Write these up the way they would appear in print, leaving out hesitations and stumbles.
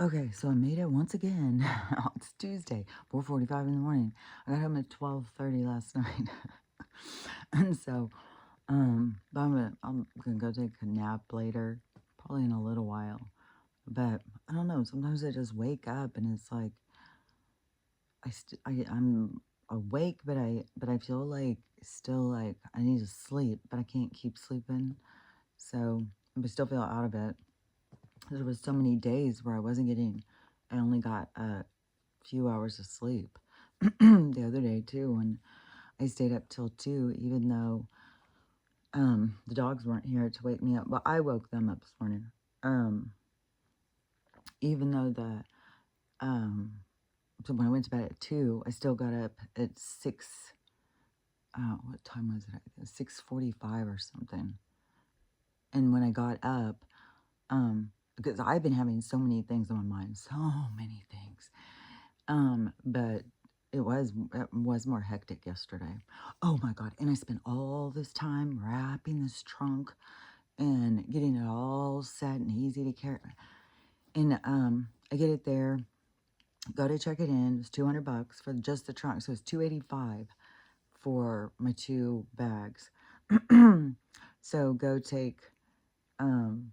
Okay, so I made it once again. It's Tuesday, 4:45 in the morning. I got home at 12:30 last night. And so, but I'm gonna go take a nap later, probably in a little while. But I don't know, sometimes I just wake up and it's like I'm awake, but I feel like still like I need to sleep, but I can't keep sleeping. So I still feel out of it. There was so many days where I only got few hours of sleep the other day too, and I stayed up till 2, even though the dogs weren't here to wake me up. Well, I woke them up this morning. Um, even though um, so when I went to bed at 2, I still got up at 6. What time was it? 6:45 or something. And when I got up, because I've been having so many things on my mind, so many things. But it was more hectic yesterday. Oh my God. And I spent all this time wrapping this trunk and getting it all set and easy to carry. And I get it there, go to check it in. It's $200 for just the trunk. So it's 285 for my 2 bags. So go take um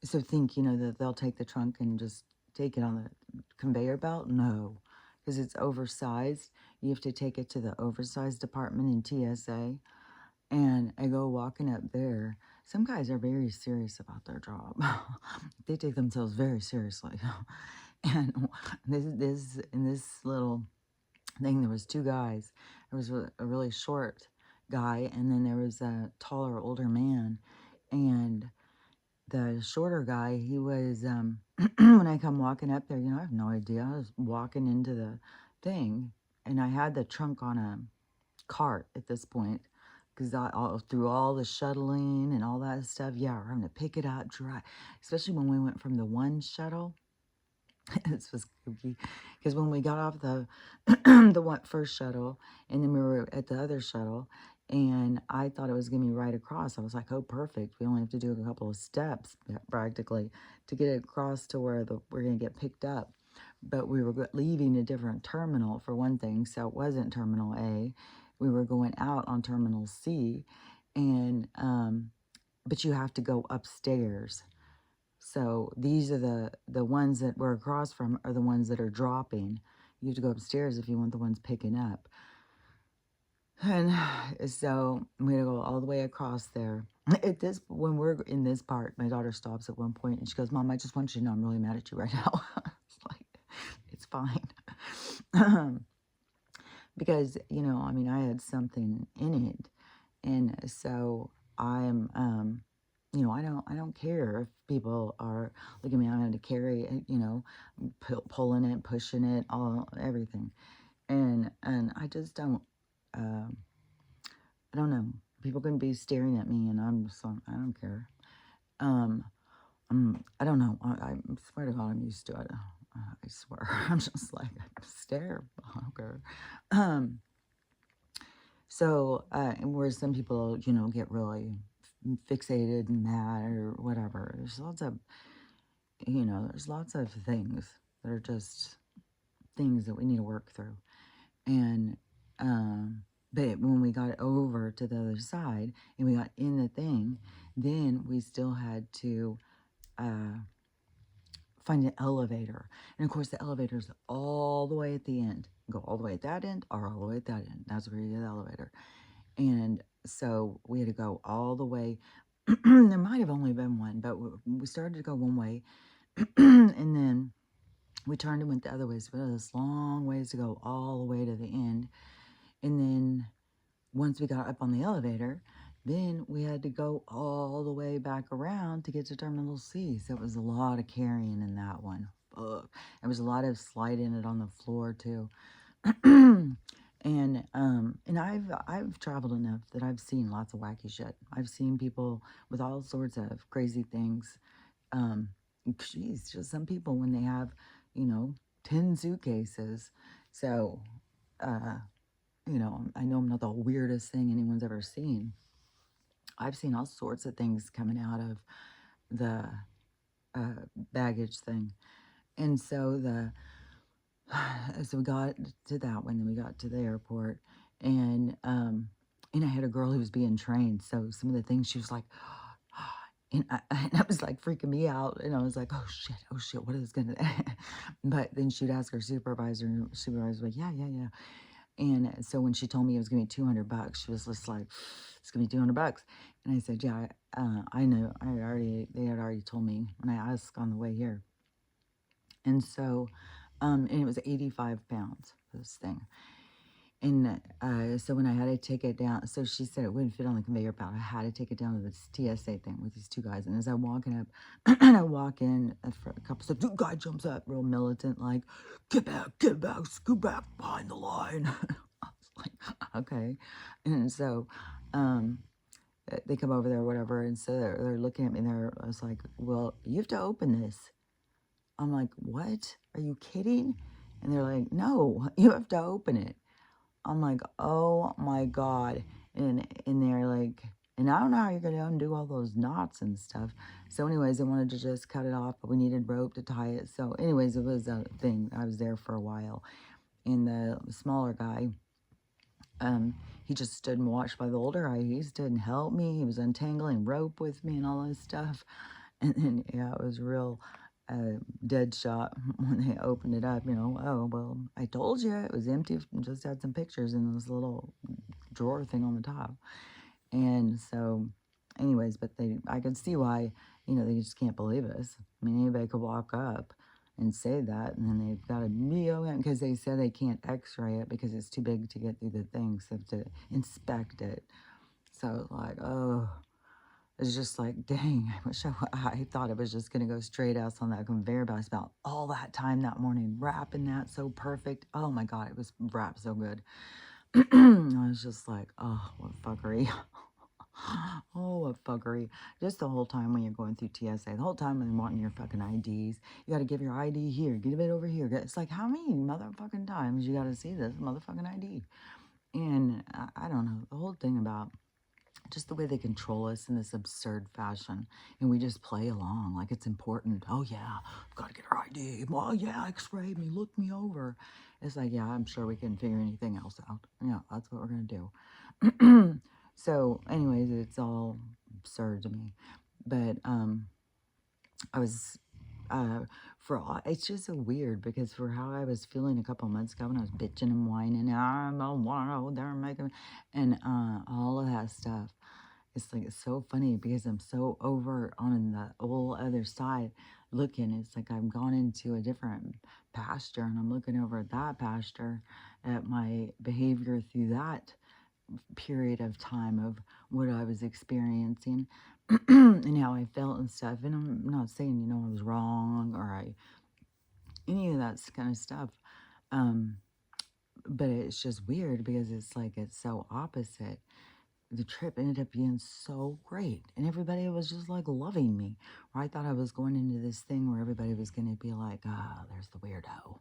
so think, that they'll take the trunk and just take it on the conveyor belt? No, because it's oversized. You have to take it to the oversized department in TSA. And I go walking up there. Some guys are very serious about their job. They take themselves very seriously. And in this little thing, there was 2 guys. There was a really short guy, and then there was a taller, older man. And the shorter guy, he was, when I come walking up there, I have no idea. I was walking into the thing, and I had the trunk on a cart at this point, because through all the shuttling and all that stuff, yeah, we're having to pick it up, dry, especially when we went from the one shuttle. This was spooky, because when we got off the first shuttle, and then we were at the other shuttle, and I thought it was gonna be right across. I was like, "Oh, perfect. We only have to do a couple of steps, practically, to get across to where we're gonna get picked up." But we were leaving a different terminal for one thing, so it wasn't Terminal A. We were going out on Terminal C, and but you have to go upstairs. So these are the ones that we're across from are the ones that are dropping. You have to go upstairs if you want the ones picking up. And so we had to go all the way across there. When we're in this part, my daughter stops at one point and she goes, "Mom, I just want you to know I'm really mad at you right now." It's like, it's fine. Um, because, I mean, I had something in it. And so I'm, I don't care if people are looking at me. I'm having to carry it, pulling it, pushing it, everything. And I just don't, um, I don't know. People can be staring at me, and I'm just like, I don't care. Um, I don't know. I swear to God, I'm used to it. I swear, I'm just like, stare. I don't care. Um, and where some people, get really fixated and mad or whatever. There's lots of things that are just things that we need to work through. And, but when we got over to the other side and we got in the thing, then we still had to, uh, find an elevator. And of course, the elevator's all the way at the end. Go all the way at that end or all the way at that end. That's where you get the elevator. And so we had to go all the way. There might have only been one, but we started to go one way. And then we turned and went the other way. So we had this long ways to go all the way to the end. And then once we got up on the elevator, then we had to go all the way back around to get to Terminal C. So it was a lot of carrying in that one. Ugh. There was a lot of sliding it on the floor too. And I've traveled enough that I've seen lots of wacky shit. I've seen people with all sorts of crazy things. Um, Geez, just some people when they have, you know, 10 suitcases. So, uh, I know I'm not the weirdest thing anyone's ever seen. I've seen all sorts of things coming out of the baggage thing. And so so we got to that one, then we got to the airport, and and I had a girl who was being trained. So some of the things she was like, and I was like freaking me out, and I was like, oh shit, what is gonna? But then she'd ask her supervisor, and supervisor was like, yeah, yeah, yeah. And so when she told me it was gonna be $200, she was just like, it's gonna be $200. And I said, yeah, I know. They had already told me when I asked on the way here. And so, and it was 85 pounds for this thing. And so when I had to take it down, so she said it wouldn't fit on the conveyor belt. I had to take it down to this TSA thing with these two guys. And as I'm walking up, and I walk in for a couple steps, the guy jumps up, real militant, like, get back, scoot back behind the line. I was like, okay. And so they come over there or whatever. And so they're looking at me. I was like, well, you have to open this. I'm like, what? Are you kidding? And they're like, no, you have to open it. I'm like, oh my God. And they're like, and I don't know how you're going to undo all those knots and stuff. So anyways, they wanted to just cut it off, but we needed rope to tie it. So anyways, it was a thing. I was there for a while. And the smaller guy, he just stood and watched by the older guy. He stood and helped me. He was untangling rope with me and all this stuff. And then, yeah, it was real dead shot when they opened it up. Oh, well, I told you it was empty. Just had some pictures in this little drawer thing on the top. And so, anyways, but I could see why, they just can't believe us. I mean, anybody could walk up and say that, and then they've got to be because they said they can't x-ray it because it's too big to get through the thing, so to inspect it. So, like, oh, it's just like, dang, I thought it was just going to go straight out on that conveyor belt. I spent all that time that morning wrapping that so perfect. Oh my God, it was wrapped so good. I was just like, oh, what fuckery. Oh, what fuckery. Just the whole time when you're going through TSA, the whole time when they're wanting your fucking IDs. You got to give your ID here, give it over here. It's like, how many motherfucking times you got to see this motherfucking ID? And I don't know, the whole thing about just the way they control us in this absurd fashion, and we just play along like it's important. Oh yeah, I've got to get her ID. Well, yeah, x-ray me, look me over. It's like, yeah, I'm sure we can figure anything else out. Yeah, that's what we're gonna do. So anyways, it's all absurd to me. But I was it's just so weird because for how I was feeling a couple months ago when I was bitching and whining, I'm a wow, they're making, and all of that stuff. It's like, it's so funny because I'm so over on the whole other side looking. It's like I've gone into a different pasture and I'm looking over at that pasture at my behavior through that period of time of what I was experiencing and how I felt and stuff. And I'm not saying, I was wrong or any of that kind of stuff. But it's just weird because it's like, it's so opposite. The trip ended up being so great and everybody was just like loving me. Or I thought I was going into this thing where everybody was going to be like, there's the weirdo,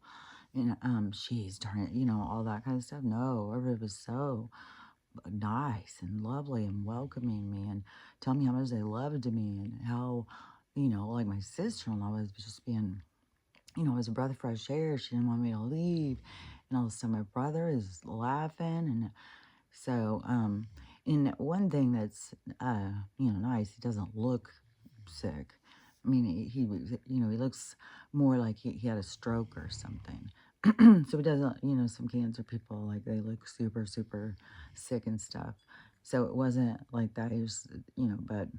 and she's turning, all that kind of stuff. No, everybody was so nice and lovely and welcoming me and telling me how much they loved me and how, like my sister-in-law was just being, it was a breath of fresh air. She didn't want me to leave. And all of a sudden my brother is laughing. And so, and one thing that's, nice, he doesn't look sick. I mean, he was, he looks more like he had a stroke or something. So he doesn't, some cancer people, like, they look super, super sick and stuff. So it wasn't like that. He was, but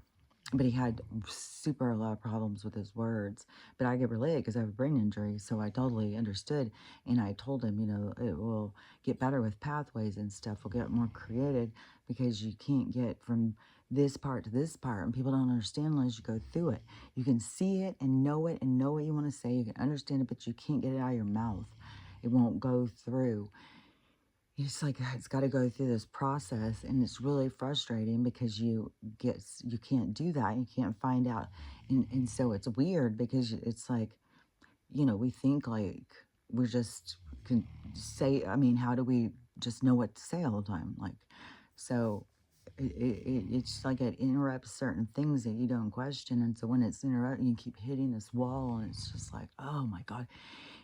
he had super a lot of problems with his words. But I get related because I have a brain injury, so I totally understood. And I told him, it will get better with pathways and stuff. Will get more created because you can't get from this part to this part, and people don't understand unless you go through it. You can see it and know what you want to say. You can understand it, but you can't get it out of your mouth. It won't go through. It's like it's got to go through this process, and it's really frustrating because you can't do that. You can't find out, and so it's weird because it's like, we think like we're just can say. I mean, how do we just know what to say all the time? Like, so it's like it interrupts certain things that you don't question. And so when it's interrupting, you keep hitting this wall, and it's just like, oh my God.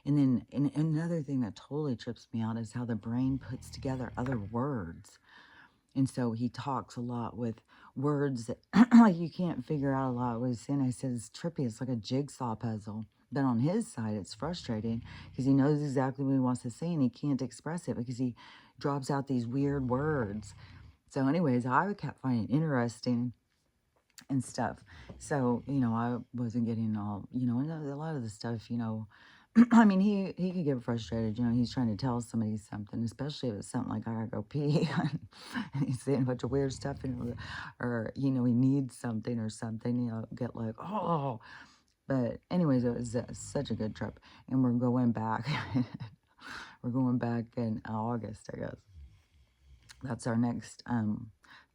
And then and another thing that totally trips me out is how the brain puts together other words. And so he talks a lot with words that like you can't figure out a lot what he's saying. I said it's trippy. It's like a jigsaw puzzle. But on his side, it's frustrating because he knows exactly what he wants to say and he can't express it because he drops out these weird words. So, anyways, I kept finding it interesting and stuff. So, I wasn't getting all, and a lot of the stuff, I mean, he could get frustrated, he's trying to tell somebody something, especially if it's something like, I gotta go pee, and he's saying a bunch of weird stuff, or, he needs something or something, get like, oh, but anyways, it was such a good trip, and we're going back, we're going back in August, I guess. That's our next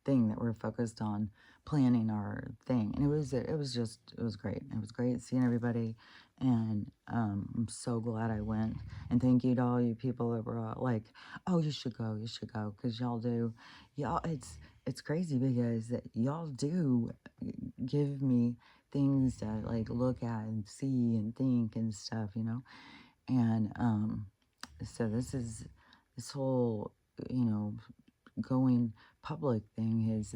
thing that we're focused on planning our thing, and it was great. It was great seeing everybody, and I'm so glad I went. And thank you to all you people that were like, "Oh, you should go," because y'all do, y'all. It's crazy because y'all do give me things to like look at and see and think and stuff, and so this whole you know going public thing has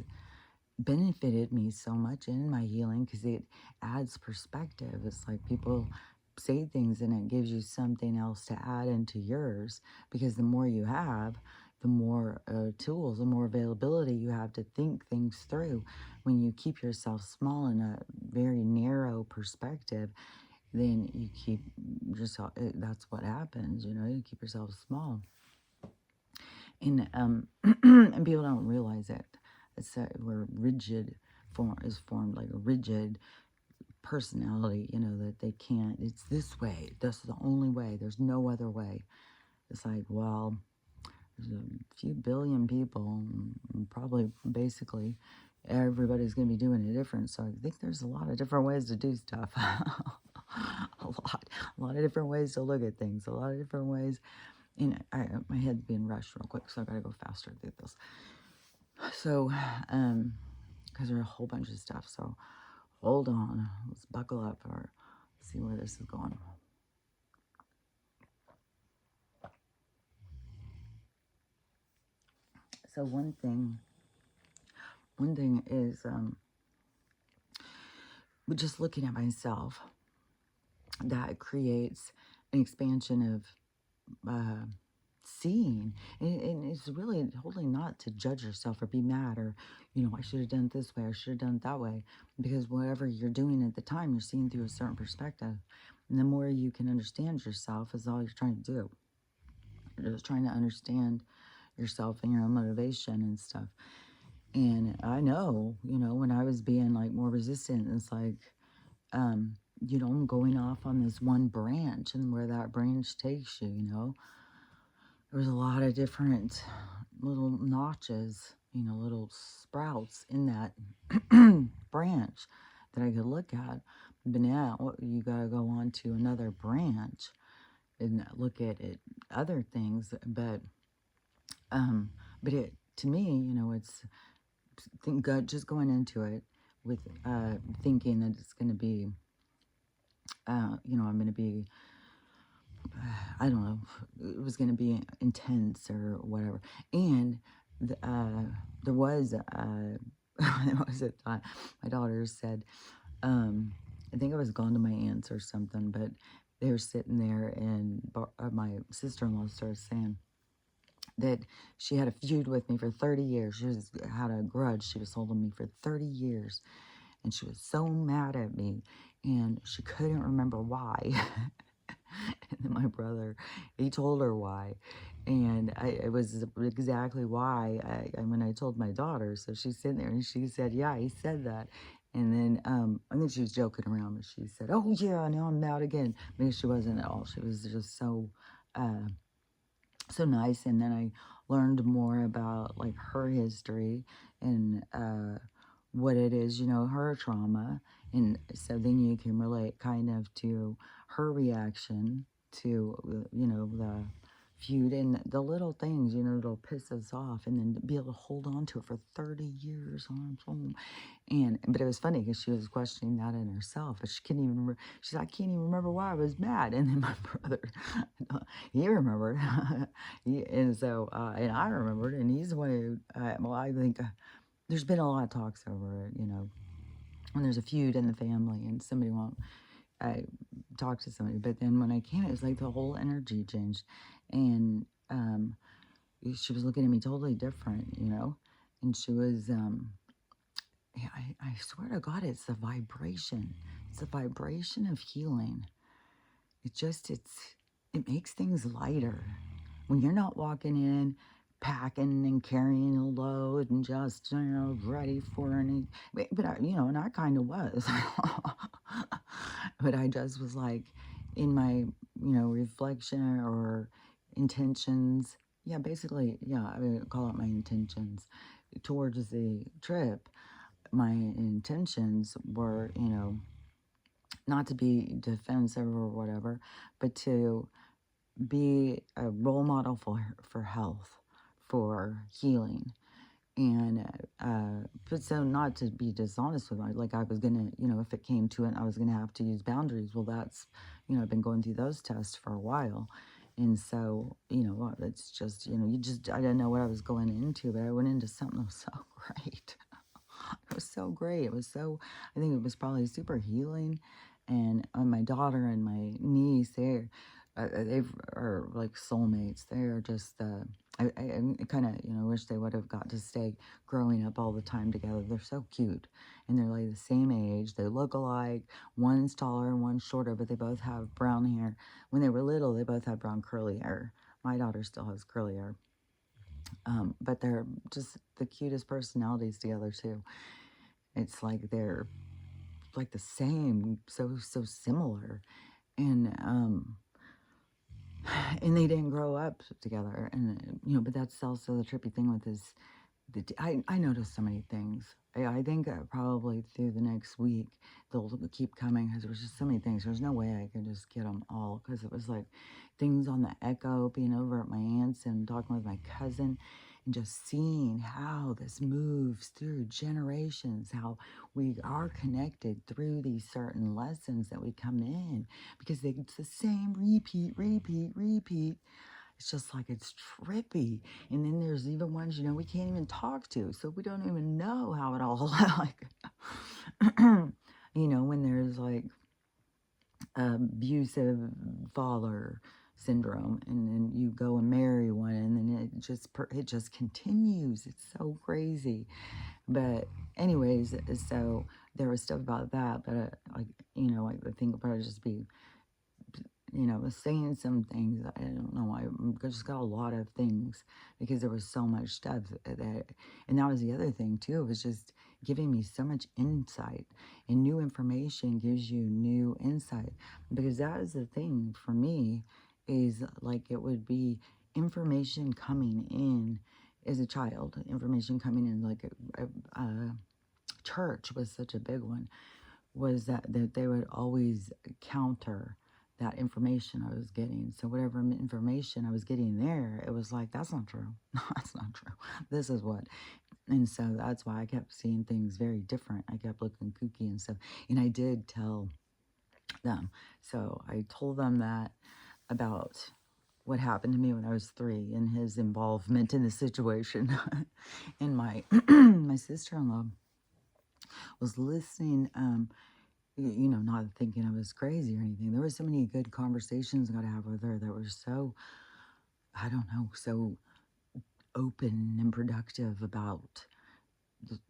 benefited me so much in my healing because it adds perspective. It's like people say things and it gives you something else to add into yours because the more you have, the more tools, the more availability you have to think things through. When you keep yourself small in a very narrow perspective, then you keep yourself, that's what happens, you keep yourself small. And people don't realize it. It's where rigid form is formed, like a rigid personality, that they can't, it's this way, this is the only way, there's no other way. It's like, well, there's a few billion people, and probably basically everybody's going to be doing it different. So I think there's a lot of different ways to do stuff. A lot of different ways to look at things, a lot of different ways. My head's being rushed real quick, so I gotta go faster through this. So, because there's a whole bunch of stuff. So, hold on. Let's buckle up or see where this is going. So one thing is just looking at myself. That creates an expansion of seeing, and it's really totally not to judge yourself or be mad or I should have done it this way, I should have done it that way, because whatever you're doing at the time, you're seeing through a certain perspective, and the more you can understand yourself is all you're trying to do. You're just trying to understand yourself and your own motivation and stuff. And I know, when I was being like more resistant, it's like I'm going off on this one branch, and where that branch takes you, there was a lot of different little notches, little sprouts in that branch that I could look at. But now you got to go on to another branch and look at it, other things. But it, to me, it's just going into it with thinking that it's going to be, I'm going to be, I don't know, it was going to be intense or whatever. And there was, what was it? My daughter said, I think I was gone to my aunt's or something, but they were sitting there, and my sister-in-law started saying that she had a feud with me for 30 years. She had a grudge she was holding me for 30 years, and she was so mad at me, and she couldn't remember why. And then my brother, he told her why, and it was exactly why when I told my daughter. So she's sitting there, and she said, "Yeah, he said that." And then I think she was joking around, but she said, "Oh yeah, now I'm mad again." Because she wasn't at all. She was just so nice. And then I learned more about like her history and what it is, her trauma. And so then you can relate kind of to her reaction to, the feud and the little things, that'll piss us off, and then to be able to hold on to it for 30 years on its own. But it was funny because she was questioning that in herself, but she couldn't even remember. She's like, I can't even remember why I was mad. And then my brother, he remembered. And I remembered, and he's the one who, well, I think there's been a lot of talks over it, when there's a feud in the family and somebody won't talk to somebody. But then when I came, it was like the whole energy changed. And she was looking at me totally different, and she was, yeah, I swear to God, it's the vibration. It's the vibration of healing. It makes things lighter. When you're not walking in, packing and carrying a load and just, ready for any, but and I kind of was. But I just was like, in my, reflection or intentions. Yeah, basically, yeah, I would call it my intentions towards the trip. My intentions were, not to be defensive or whatever, but to be a role model for health, for healing. And, but so not to be dishonest with my, like I was gonna, if it came to it, I was gonna have to use boundaries. Well, that's, I've been going through those tests for a while. And so, it's just, I didn't know what I was going into, but I went into something that was so great. It was so great. I think it was probably super healing. And my daughter and my niece, they are like soulmates. They are just, I kind of, wish they would have got to stay growing up all the time together. They're so cute. And they're like the same age. They look alike. One's taller and one's shorter, but they both have brown hair. When they were little, they both had brown curly hair. My daughter still has curly hair. But they're just the cutest personalities together, too. It's like they're like the same, so similar. And and they didn't grow up together. And but that's also the trippy thing with this. I noticed so many things. I think probably through the next week they'll keep coming because there was just so many things. There's no way I could just get them all because it was like things on the echo, being over at my aunt's and talking with my cousin, and just seeing how this moves through generations, how we are connected through these certain lessons that we come in, because it's the same repeat, repeat, repeat. It's just like it's trippy. And then there's even ones, we can't even talk to. So we don't even know how it all, like, when there's like abusive father syndrome, and then you go and marry one, and then it just continues. It's so crazy. But anyways, so there was stuff about that, but I think it'll probably just be, saying some things. I don't know. I just got a lot of things because there was so much stuff and that was the other thing too. It was just giving me so much insight, and new information gives you new insight, because that is the thing for me, is like it would be information coming in as a child, information coming in, like church was such a big one, was that they would always counter that information I was getting. So whatever information I was getting there, it was like, that's not true. No, that's not true. This is what. And so that's why I kept seeing things very different. I kept looking kooky and stuff. And I did tell them. So I told them that about what happened to me when I was 3 and his involvement in the situation. And my my sister-in-law was listening, not thinking I was crazy or anything. There were so many good conversations I got to have with her that were so, I don't know, so open and productive about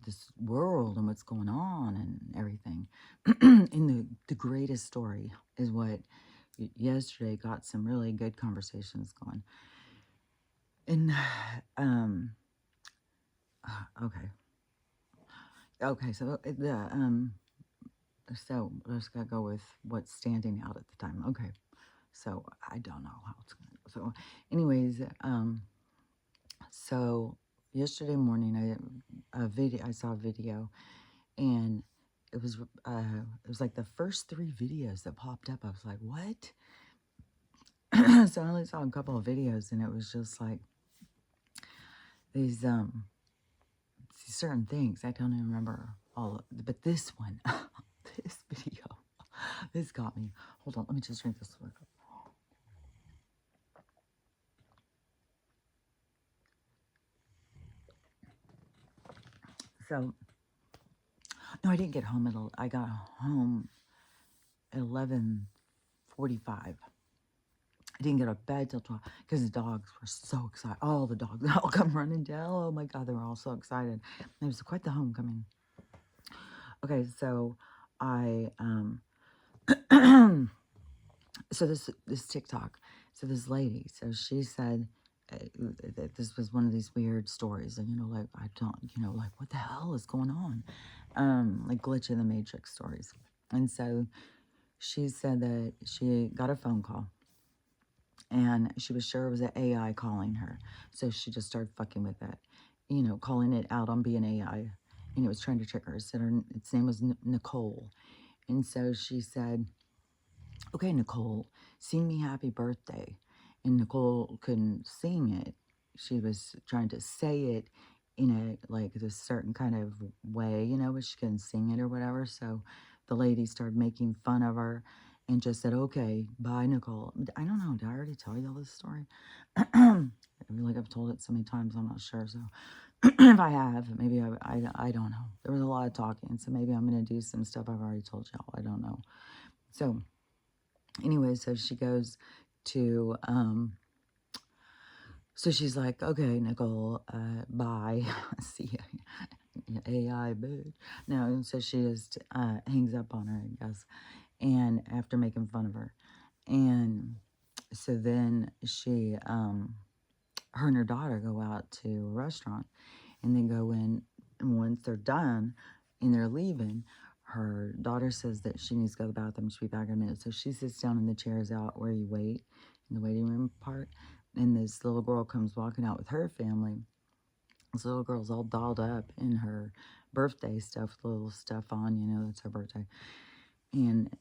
this world and what's going on and everything. And the greatest story is what yesterday got some really good conversations going. And, okay, so so let's go with what's standing out at the time. Okay. So I don't know how it's going to go. So anyways, so yesterday morning I saw a video, and it was like the first 3 videos that popped up. I was like, what? So I only saw a couple of videos, and it was just like these certain things. I don't even remember all of, but this one, this video, this got me. Hold on, let me just drink this one. So, no, I didn't get home at, I got home at 11:45. I didn't get out of bed till 12 because the dogs were so excited. All the dogs all come running down. Oh my God, they were all so excited. It was quite the homecoming. Okay, so I, so this TikTok, so this lady, so she said that this was one of these weird stories, and like I don't, like what the hell is going on, like glitch in the matrix stories, and so she said that she got a phone call, and she was sure it was an AI calling her, so she just started fucking with it, calling it out on being AI, and it was trying to trick her. It said its name was Nicole, and so she said, okay, Nicole, sing me happy birthday. And Nicole couldn't sing it. She was trying to say it in like this certain kind of way, but she couldn't sing it or whatever. So the lady started making fun of her and just said, okay, bye, Nicole. I don't know. Did I already tell you all this story? I feel like I've told it so many times, I'm not sure. So if I have, maybe I don't know. There was a lot of talking, so maybe I'm going to do some stuff I've already told y'all. I don't know. So anyway, so she goes to, so she's like, okay, Nicole, bye. See ya, AI, bitch. No, so she just hangs up on her, I guess, and after making fun of her. And so then she, her and her daughter go out to a restaurant, and then go in, and once they're done and they're leaving, her daughter says that she needs to go to the bathroom. She'll be back in a minute. So she sits down in the chairs out where you wait, in the waiting room part, and this little girl comes walking out with her family. This little girl's all dolled up in her birthday stuff, little stuff on, it's her birthday. And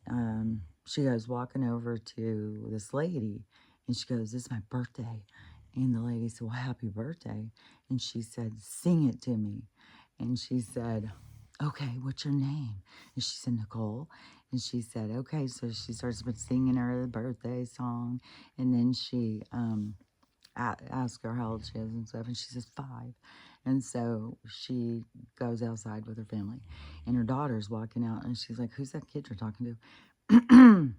she goes walking over to this lady, and she goes, this is my birthday. And the lady said, well, happy birthday. And she said, sing it to me. And she said, okay, what's your name? And she said, Nicole. And she said, okay. So she starts singing her birthday song. And then she asked her how old she is and stuff. And she says, 5. And so she goes outside with her family. And her daughter's walking out. And she's like, who's that kid you're talking to?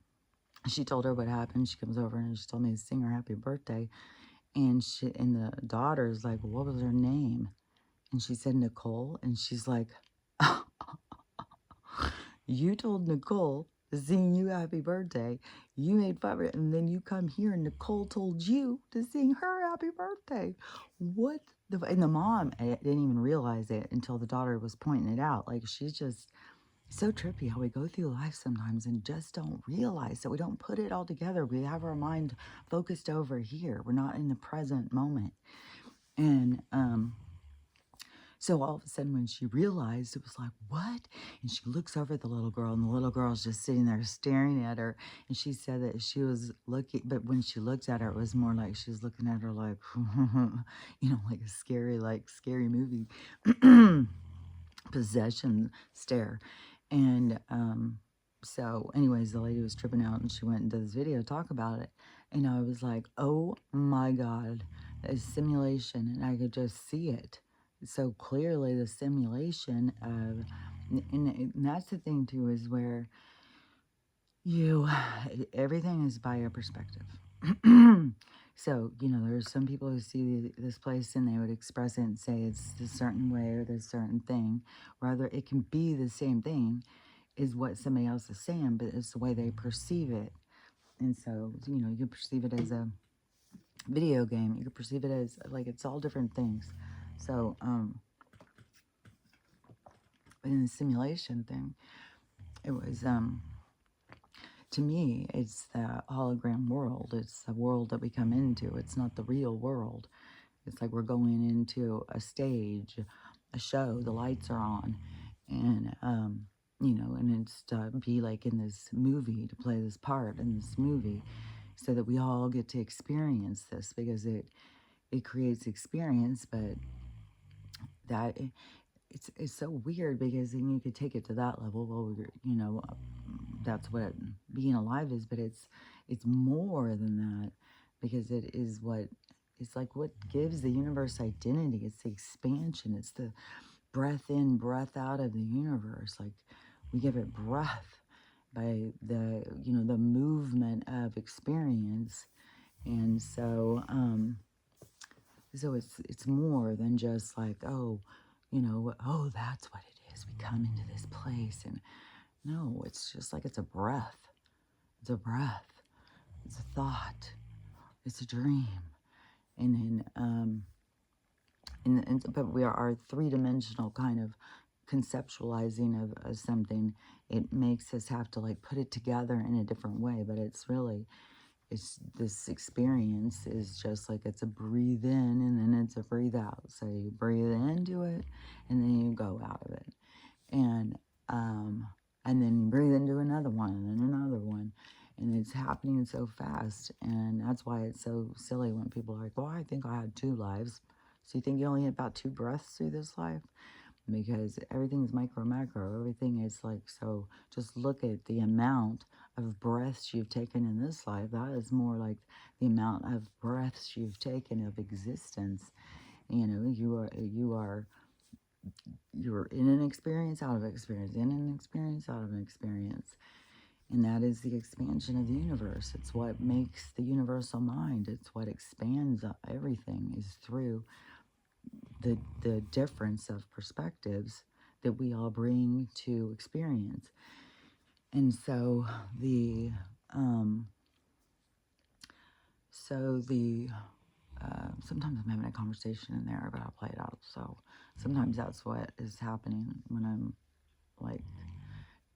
She told her what happened. She comes over and she told me to sing her happy birthday. And the daughter's like, what was her name? And she said, Nicole. And she's like, you told Nicole to sing you happy birthday. You made fun of it. And then you come here and Nicole told you to sing her happy birthday. What and the mom didn't even realize it until the daughter was pointing it out. Like, she's just so trippy how we go through life sometimes and just don't realize that we don't put it all together. We have our mind focused over here. We're not in the present moment. And so all of a sudden when she realized, it was like, what? And she looks over at the little girl, and the little girl's just sitting there staring at her. And she said that she was looking, but when she looked at her, it was more like she was looking at her like, like a scary movie. Possession stare. And so anyways, the lady was tripping out, and she went into this video to talk about it. And I was like, oh my God, a simulation. And I could just see it so clearly, the simulation of, and that's the thing too, is where everything is by your perspective. So, there's some people who see this place and they would express it and say it's a certain way or this certain thing. Rather, it can be the same thing is what somebody else is saying, but it's the way they perceive it. And so, you can perceive it as a video game. You can perceive it as, like, it's all different things. So, but in the simulation thing, it was, to me, it's the hologram world. It's the world that we come into. It's not the real world. It's like we're going into a stage, a show, the lights are on, and, and it's to be like in this movie, to play this part in this movie. so that we all get to experience this, because it creates experience. But that it's so weird, because then you could take it to that level. Well, that's what being alive is, but it's more than that, because it is what it's like what gives the universe identity. It's the expansion. It's the breath in, breath out of the universe. Like, we give it breath by the movement of experience. And so it's more than just like, oh, that's what it is. We come into this place, and no, it's just like it's a breath. It's a breath. It's a thought. It's a dream. And then but we are our three-dimensional kind of conceptualizing of something. It makes us have to like put it together in a different way, but it's this experience is just like it's a breathe in and then it's a breathe out. So you breathe into it and then you go out of it. And then you breathe into another one and then another one. And it's happening so fast. And that's why it's so silly when people are like, well, I think I had 2 lives. So you think you only had about 2 breaths through this life? Because everything's micro macro. Everything is like, so just look at the amount of breaths you've taken in this life. That is more like the amount of breaths you've taken of existence. You're in an experience, out of experience, in an experience, out of an experience. And that is the expansion of the universe. It's what makes the universal mind. It's what expands everything, is through the difference of perspectives that we all bring to experience. And so sometimes I'm having a conversation in there, but I'll play it out. So sometimes that's what is happening when I'm like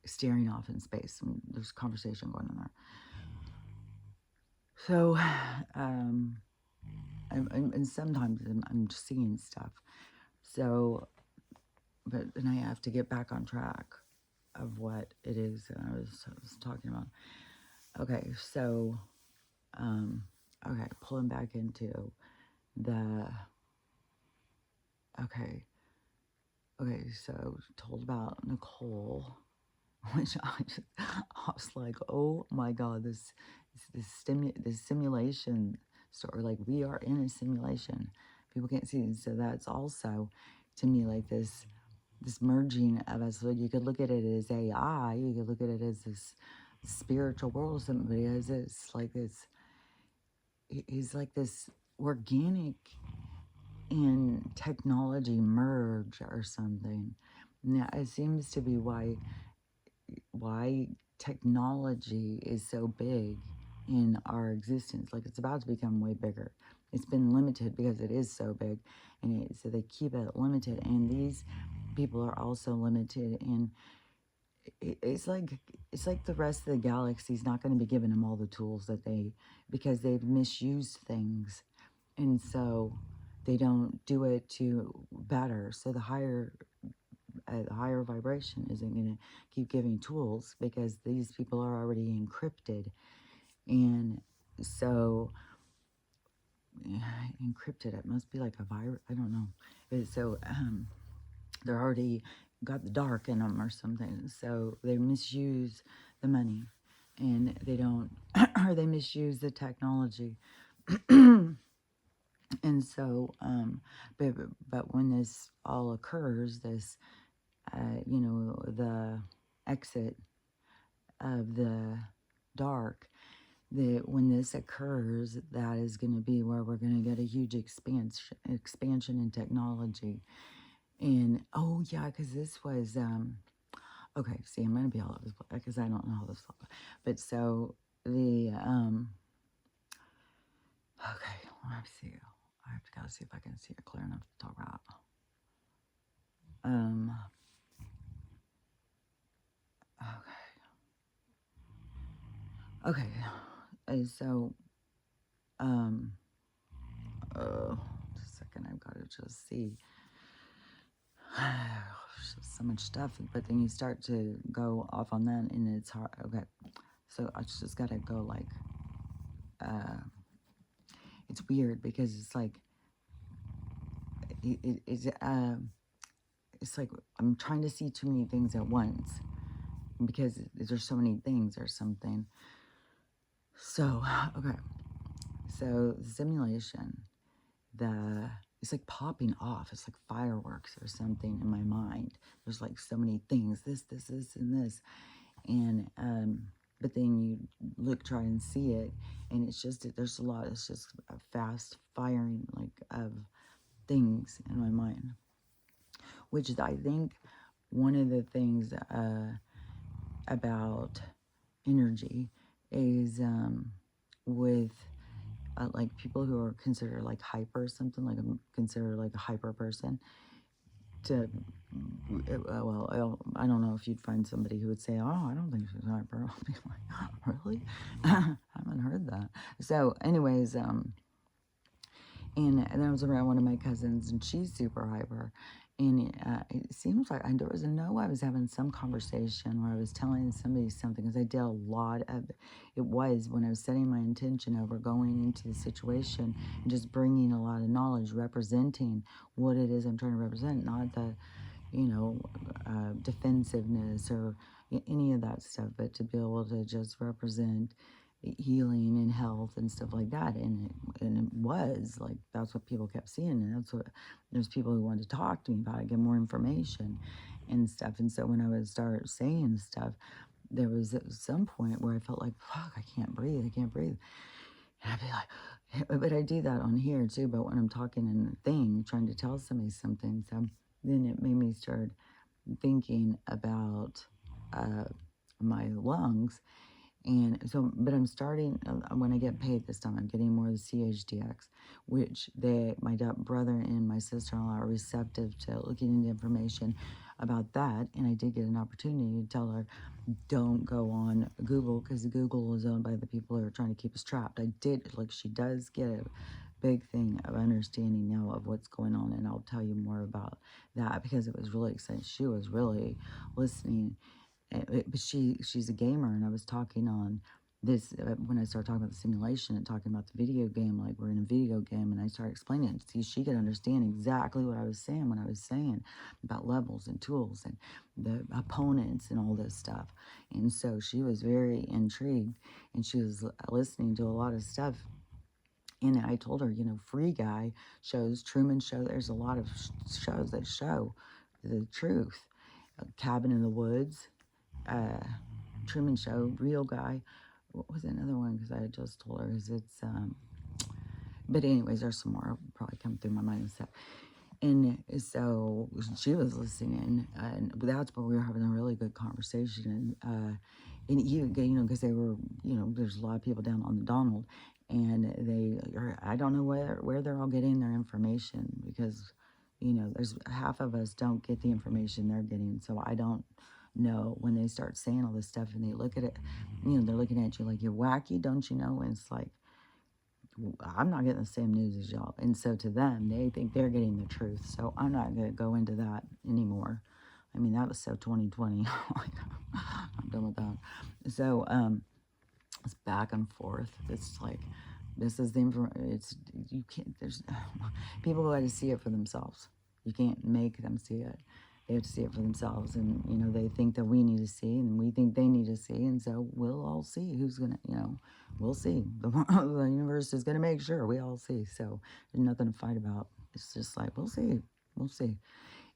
staring off in space and there's conversation going on there. So, and sometimes I'm just seeing stuff. So, but then I have to get back on track of what it is that I was talking about. Okay, so, pulling back into the, okay, so told about Nicole, which I was like, oh my God, this simulation story, like we are in a simulation. People can't see it. So that's also, to me, like this merging of us. So you could look at it as AI, you could look at it as this spiritual world. Somebody has it's like this, is like this organic and technology merge or something. Now it seems to be why technology is so big in our existence. Like, it's about to become way bigger. It's been limited because it is so big, and so they keep it limited. And these people are also limited, and it's like the rest of the galaxy's not going to be giving them all the tools because they've misused things, and so they don't do it to better. So the higher vibration isn't going to keep giving tools, because these people are already encrypted. And so encrypted, it must be like a virus, I don't know. So they're already got the dark in them or something, so they misuse the money, and they don't or they misuse the technology. And so but when this all occurs, this the exit of the dark, that when this occurs, that is going to be where we're going to get a huge expansion in technology. And oh yeah, because this was okay. See, I'm going to be all over this place because I don't know how this. But so the okay, let me see. I have to gotta see if I can see it clear enough to talk about. Okay. And so just a second, I've got to just see. So much stuff, but then you start to go off on that, and it's hard. Okay, so I just gotta go like uh, it's weird because it's like, it's, it's like I'm trying to see too many things at once because there's so many things or something. So, okay. So the simulation, it's like popping off. It's like fireworks or something in my mind. There's like so many things, this, and this. And, but then you try and see it, and it's just, there's a lot, it's just a fast firing, like, of things in my mind, which is, I think, one of the things, about energy is, with, like people who are considered like hyper something, like I'm considered like a hyper person, to, well, I don't know if you'd find somebody who would say, oh, I don't think she's hyper. I'll be like, really? I haven't heard that. So anyways, and I was around one of my cousins, and she's super hyper. And it seems like there was I was having some conversation where I was telling somebody something, because I did a lot of it, was when I was setting my intention over going into the situation and just bringing a lot of knowledge, representing what it is I'm trying to represent, not the, defensiveness or any of that stuff, but to be able to just represent healing and health and stuff like that. And it was like, that's what people kept seeing, and that's what, there's people who wanted to talk to me about it, get more information and stuff. And so when I would start saying stuff, there was at some point where I felt like, fuck, I can't breathe, and I'd be like, but I do that on here too, but when I'm talking in the thing, trying to tell somebody something. So then it made me start thinking about, my lungs. And so, but I'm starting, when I get paid this time, I'm getting more of the CHDX, which my brother and my sister-in-law are receptive to looking into information about that. And I did get an opportunity to tell her, don't go on Google, because Google is owned by the people who are trying to keep us trapped. I did, like, she does get a big thing of understanding now of what's going on, and I'll tell you more about that, because it was really exciting. She was really listening. But she's a gamer, and I was talking on this, when I started talking about the simulation and talking about the video game, like we're in a video game, and I started explaining it. See, she could understand exactly what I was saying when I was saying about levels and tools and the opponents and all this stuff. And so she was very intrigued, and she was listening to a lot of stuff. And I told her, Free Guy shows, Truman Show, there's a lot of shows that show the truth. Cabin in the Woods, uh, Truman Show, Real Guy. What was another one? Because I had just told her, but anyways, there's some more probably come through my mind and stuff. And so she was listening, and that's where we were having a really good conversation. And even, because they were, there's a lot of people down on the Donald, and I don't know where they're all getting their information, because, there's half of us don't get the information they're getting. So I don't know, when they start saying all this stuff and they look at it, they're looking at you like you're wacky, don't you know? And it's like, I'm not getting the same news as y'all. And so to them, they think they're getting the truth. So I'm not going to go into that anymore. I mean, that was so 2020. I'm done with that. So it's back and forth. It's like, this is the information. You can't, there's, people got to see it for themselves. You can't make them see it. They have to see it for themselves. And, they think that we need to see, and we think they need to see. And so we'll all see who's going to, we'll see. The universe is going to make sure we all see. So there's nothing to fight about. It's just like, we'll see. We'll see.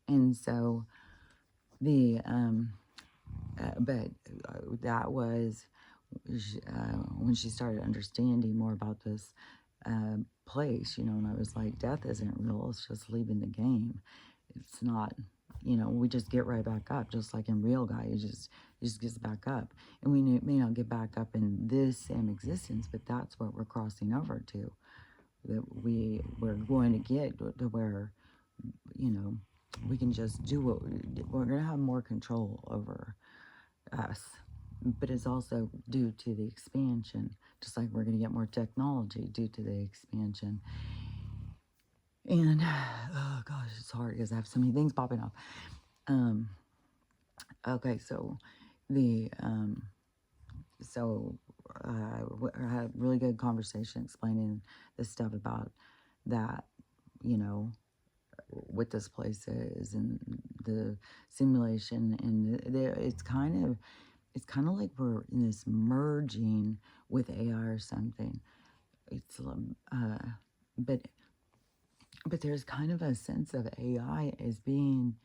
And so but that was, when she started understanding more about this place, and I was like, death isn't real. It's just leaving the game. It's not, we just get right back up, just like in Real Guy. He just gets back up. And we may not get back up in this same existence, but that's what we're crossing over to. That we're going to get to where, we can just do we're going to have more control over us. But it's also due to the expansion, just like we're going to get more technology due to the expansion. And, oh gosh, it's hard because I have so many things popping up. Okay, so so I had a really good conversation explaining this stuff about that, you know, what this place is and the simulation, and it's kind of like we're in this merging with AI or something. It's but but there's kind of a sense of AI as being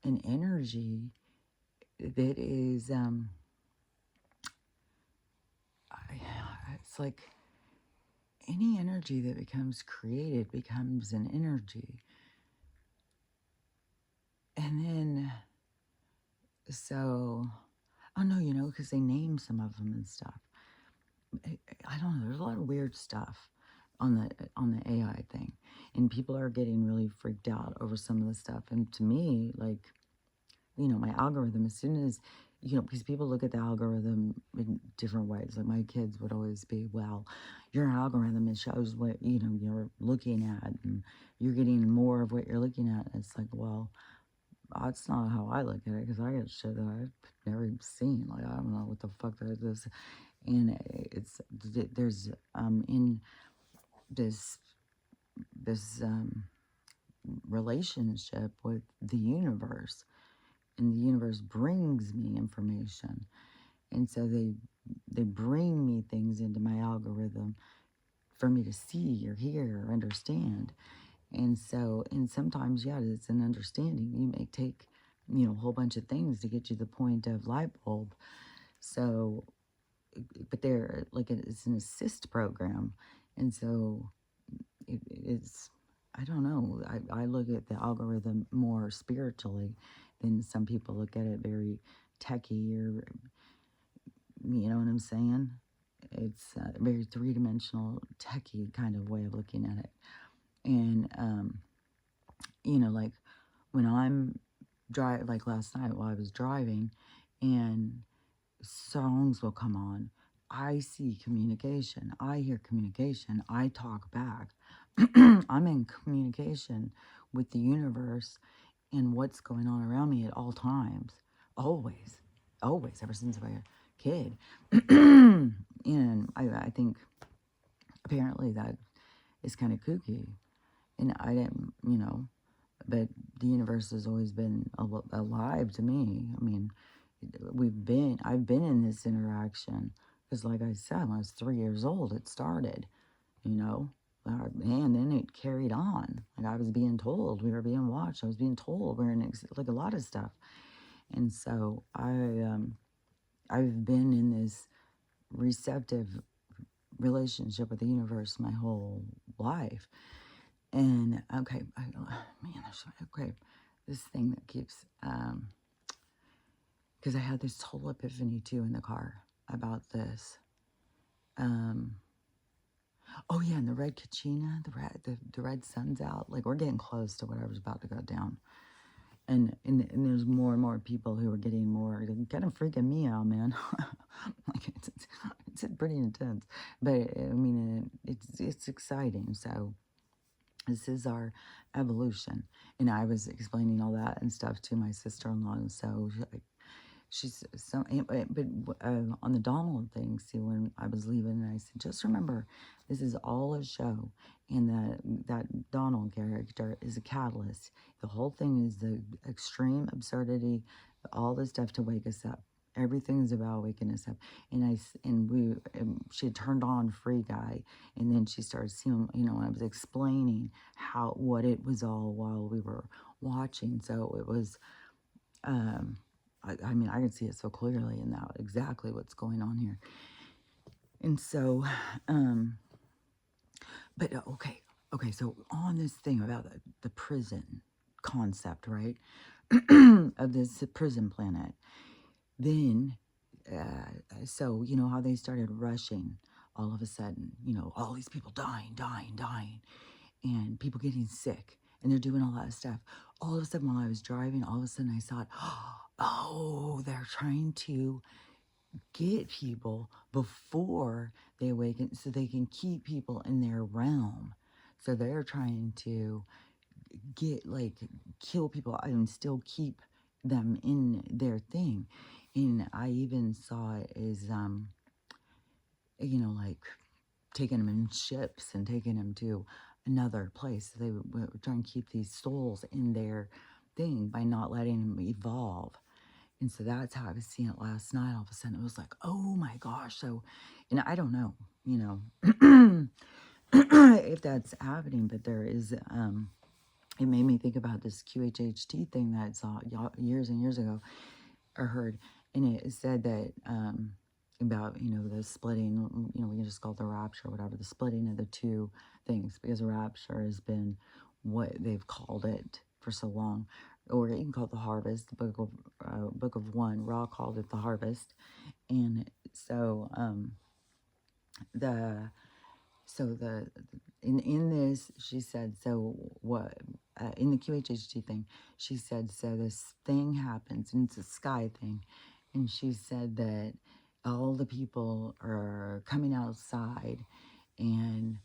an energy that is it's like any energy that becomes created becomes an energy. And then, so, oh no, because they name some of them and stuff. I don't know. There's a lot of weird stuff on the AI thing, and people are getting really freaked out over some of the stuff. And to me, like, my algorithm, as soon as, because people look at the algorithm in different ways. Like my kids would always be, well, your algorithm, it shows what, you're looking at, and you're getting more of what you're looking at. And it's like, well, that's not how I look at it, because I get shit that I've never seen. Like, I don't know what the fuck that is. And there's, in this relationship with the universe, and the universe brings me information, and so they bring me things into my algorithm for me to see or hear or understand. And sometimes, yeah, it's an understanding. You may take a whole bunch of things to get you the point of light bulb. So, but they're like, it's an assist program, and so it's, I don't know. I look at the algorithm more spiritually than some people look at it very techy, or, you know what I'm saying? It's a very three-dimensional, techy kind of way of looking at it. And, like when I'm like last night while I was driving, and songs will come on, I see communication. I hear communication. I talk back. I'm in communication with the universe and what's going on around me at all times. Always. Always. Ever since I was a kid. And I think apparently that is kind of kooky. And I didn't, but the universe has always been alive to me. I mean, I've been in this interaction, because like I said, when I was 3 years old, it started, you know, and then it carried on. Like I was being told, we were being watched. I was being told we're in like a lot of stuff. And so I've been in this receptive relationship with the universe my whole life. And okay, okay, this thing that keeps, because I had this total epiphany too in the car about this. Oh yeah, and the red Kachina, the red sun's out. Like we're getting close to whatever's about to go down. And there's more and more people who are getting more, kind of freaking me out, man. Like it's pretty intense, but I mean it's exciting. So this is our evolution, and I was explaining all that and stuff to my sister-in-law, and so she's so, but on the Donald thing, see, when I was leaving, I said, just remember, this is all a show, and that Donald character is a catalyst. The whole thing is the extreme absurdity, all the stuff to wake us up. Everything is about waking us up. She had turned on Free Guy, and then she started seeing, I was explaining what it was all while we were watching. So it was, I mean, I can see it so clearly in that, exactly what's going on here. And so, but okay, so on this thing about the prison concept, right, of this prison planet, then, so, how they started rushing all of a sudden, all these people dying, and people getting sick, and they're doing all that stuff. All of a sudden, while I was driving, all of a sudden I thought, oh, they're trying to get people before they awaken so they can keep people in their realm. So they're trying to kill people and still keep them in their thing. And I even saw it as, like taking them in ships and taking them to another place. They were trying to keep these souls in their thing by not letting them evolve. And so that's how I was seeing it last night. All of a sudden, it was like, oh my gosh. So, and I don't know, if that's happening, but there is, it made me think about this QHHT thing that I saw years and years ago or heard. And it said that, about, the splitting, we can just call it the rapture or whatever, the splitting of the two things, because rapture has been what they've called it for so long. Or you can call it the harvest, the book of one. Ra called it the harvest. And so, the so the in this, she said, so what, in the QHHT thing, she said, so this thing happens, and it's a sky thing, and she said that all the people are coming outside, and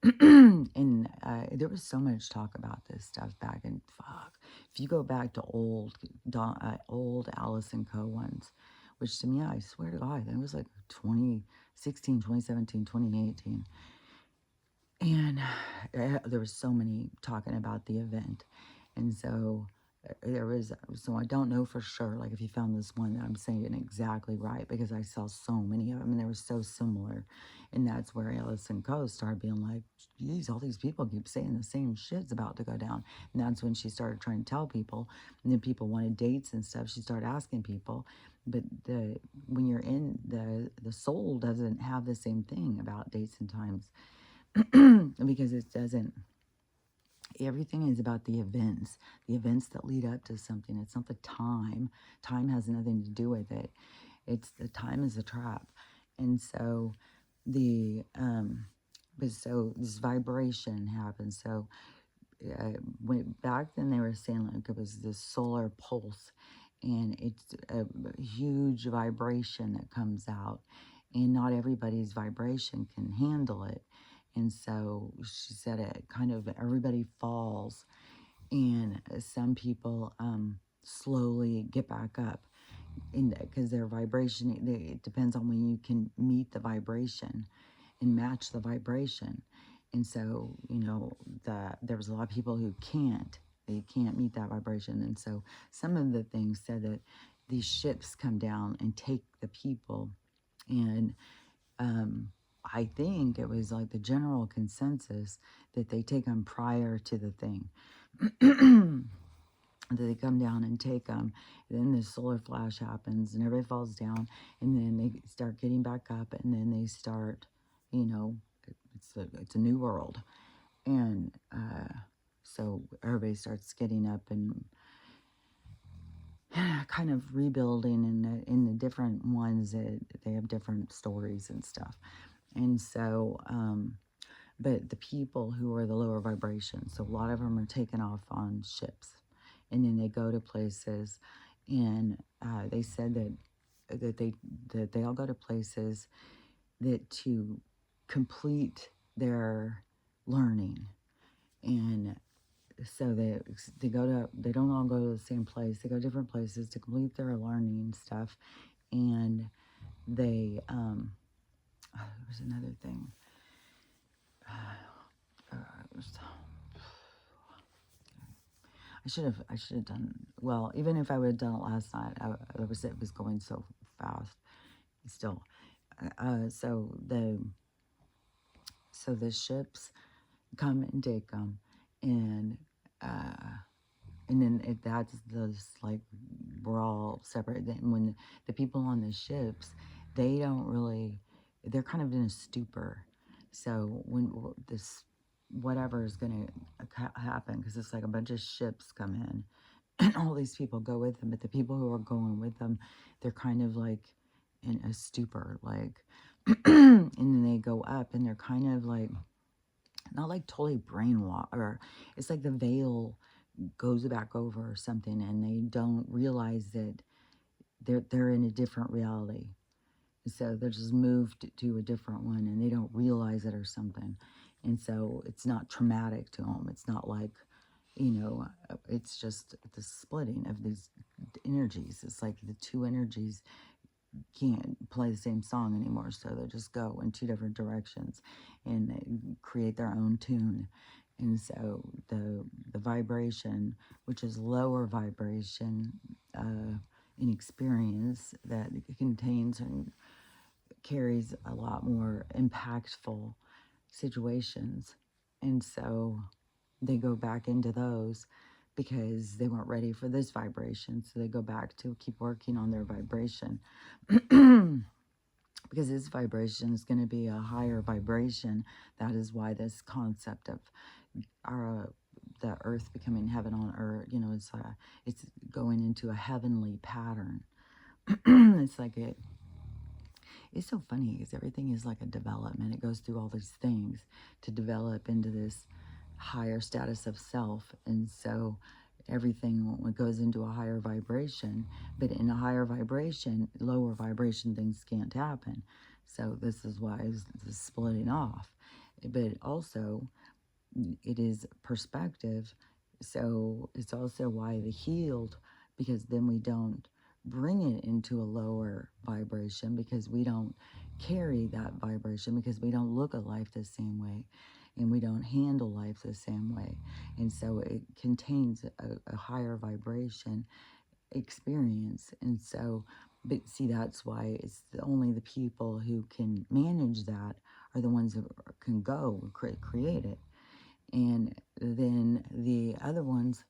and there was so much talk about this stuff back in, fuck, if you go back to old Alice and Co ones, which to me, I swear to God, it was like 2016, 2017, 2018. And there was so many talking about the event. And so so I don't know for sure, like if you found this one that I'm saying exactly right, because I saw so many of them and they were so similar. And that's where Alice and Co started being like, geez, all these people keep saying the same shit's about to go down. And that's when she started trying to tell people. And then people wanted dates and stuff. She started asking people. But when you're in the soul doesn't have the same thing about dates and times. Because it doesn't, everything is about the events that lead up to something. It's not the time has nothing to do with it. It's the time is a trap. And so but so this vibration happens. So when back then they were saying like it was this solar pulse, and it's a huge vibration that comes out, and not everybody's vibration can handle it. And so she said it kind of, everybody falls, and some people slowly get back up, because their vibration, it depends on when you can meet the vibration and match the vibration. And so, there was a lot of people who they can't meet that vibration. And so some of the things said that these ships come down and take the people. And I think it was like the general consensus that they take them prior to the thing. That they come down and take them. Then the solar flash happens and everybody falls down, and then they start getting back up, and then they start, it's a new world. And so everybody starts getting up and kind of rebuilding in the different ones that they have different stories and stuff. And so, but the people who are the lower vibrations, so a lot of them are taken off on ships, and then they go to places, and they said that they all go to places that to complete their learning. And so they don't all go to the same place. They go to different places to complete their learning stuff. And they there was another thing. I should have done, well, even if I would have done it last night, it was going so fast still. So the ships come and take them, and then that's this, like, we're all separate. Then when the people on the ships, they don't really, they're kind of in a stupor. So when this whatever is going to happen, because it's like a bunch of ships come in, and all these people go with them, but the people who are going with them, they're kind of like in a stupor, like, and then they go up, and they're kind of like, not like totally brainwashed, or it's like the veil goes back over or something, and they don't realize that they're in a different reality. So they're just moved to a different one, and they don't realize it or something. And so it's not traumatic to them. It's not like, it's just the splitting of these energies. It's like the two energies can't play the same song anymore, so they just go in two different directions and create their own tune. And so the vibration, which is lower vibration in experience, that contains and carries a lot more impactful situations. And so they go back into those because they weren't ready for this vibration. So they go back to keep working on their vibration. Because this vibration is going to be a higher vibration. That is why this concept of our the earth becoming heaven on earth, it's going into a heavenly pattern. It's like it's so funny because everything is like a development. It goes through all these things to develop into this higher status of self. And so everything goes into a higher vibration, but in a higher vibration, lower vibration things can't happen. So this is why it's splitting off. But also, it is perspective. So it's also why the healed, because then we don't bring it into a lower vibration, because we don't carry that vibration, because we don't look at life the same way and we don't handle life the same way. And so it contains a higher vibration experience. And so, but see, that's why it's only the people who can manage that are the ones that can go create it. And then the other ones,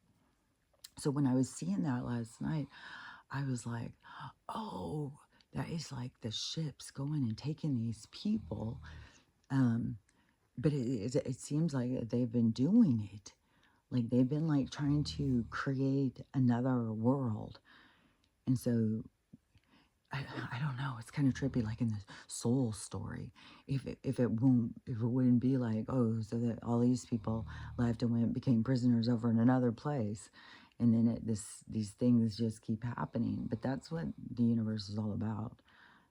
so when I was seeing that last night, I was like, oh, that is like the ships going and taking these people. But it seems like they've been doing it. Like they've been like trying to create another world. And so I don't know. It's kind of trippy, like in the soul story. If it wouldn't be like, oh, so that all these people left and went became prisoners over in another place, and then these things just keep happening. But that's what the universe is all about.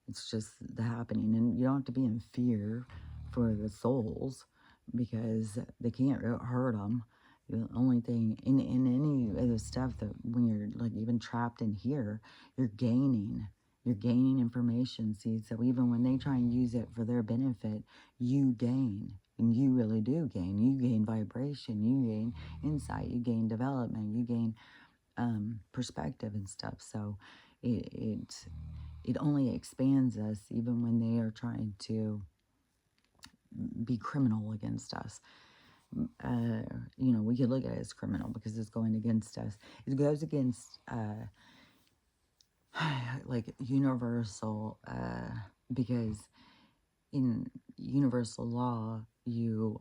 It's just the happening, and you don't have to be in fear for the souls because they can't hurt them. The only thing in any of the stuff that when you're like even trapped in here, you're gaining. You're gaining information. See, so even when they try and use it for their benefit, you gain. And you really do gain. You gain vibration. You gain insight. You gain development. You gain perspective and stuff. So it only expands us even when they are trying to be criminal against us. We could look at it as criminal because it's going against us. It goes against like universal, because in universal law, you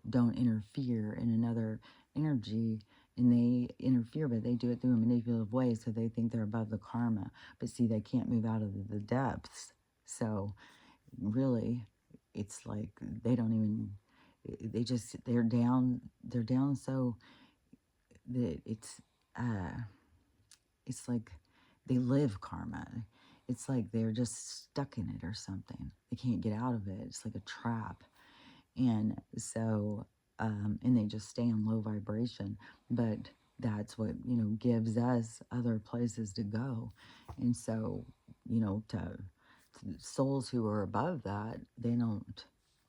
don't interfere in another energy, and they interfere, but they do it through a manipulative way, so they think they're above the karma. But see, they can't move out of the depths. So really, it's like they don't even. They're down so that it's like they live karma. It's like they're just stuck in it or something. They can't get out of it. It's like a trap. And so, and they just stay in low vibration. But that's what, gives us other places to go. And so, to souls who are above that, they don't,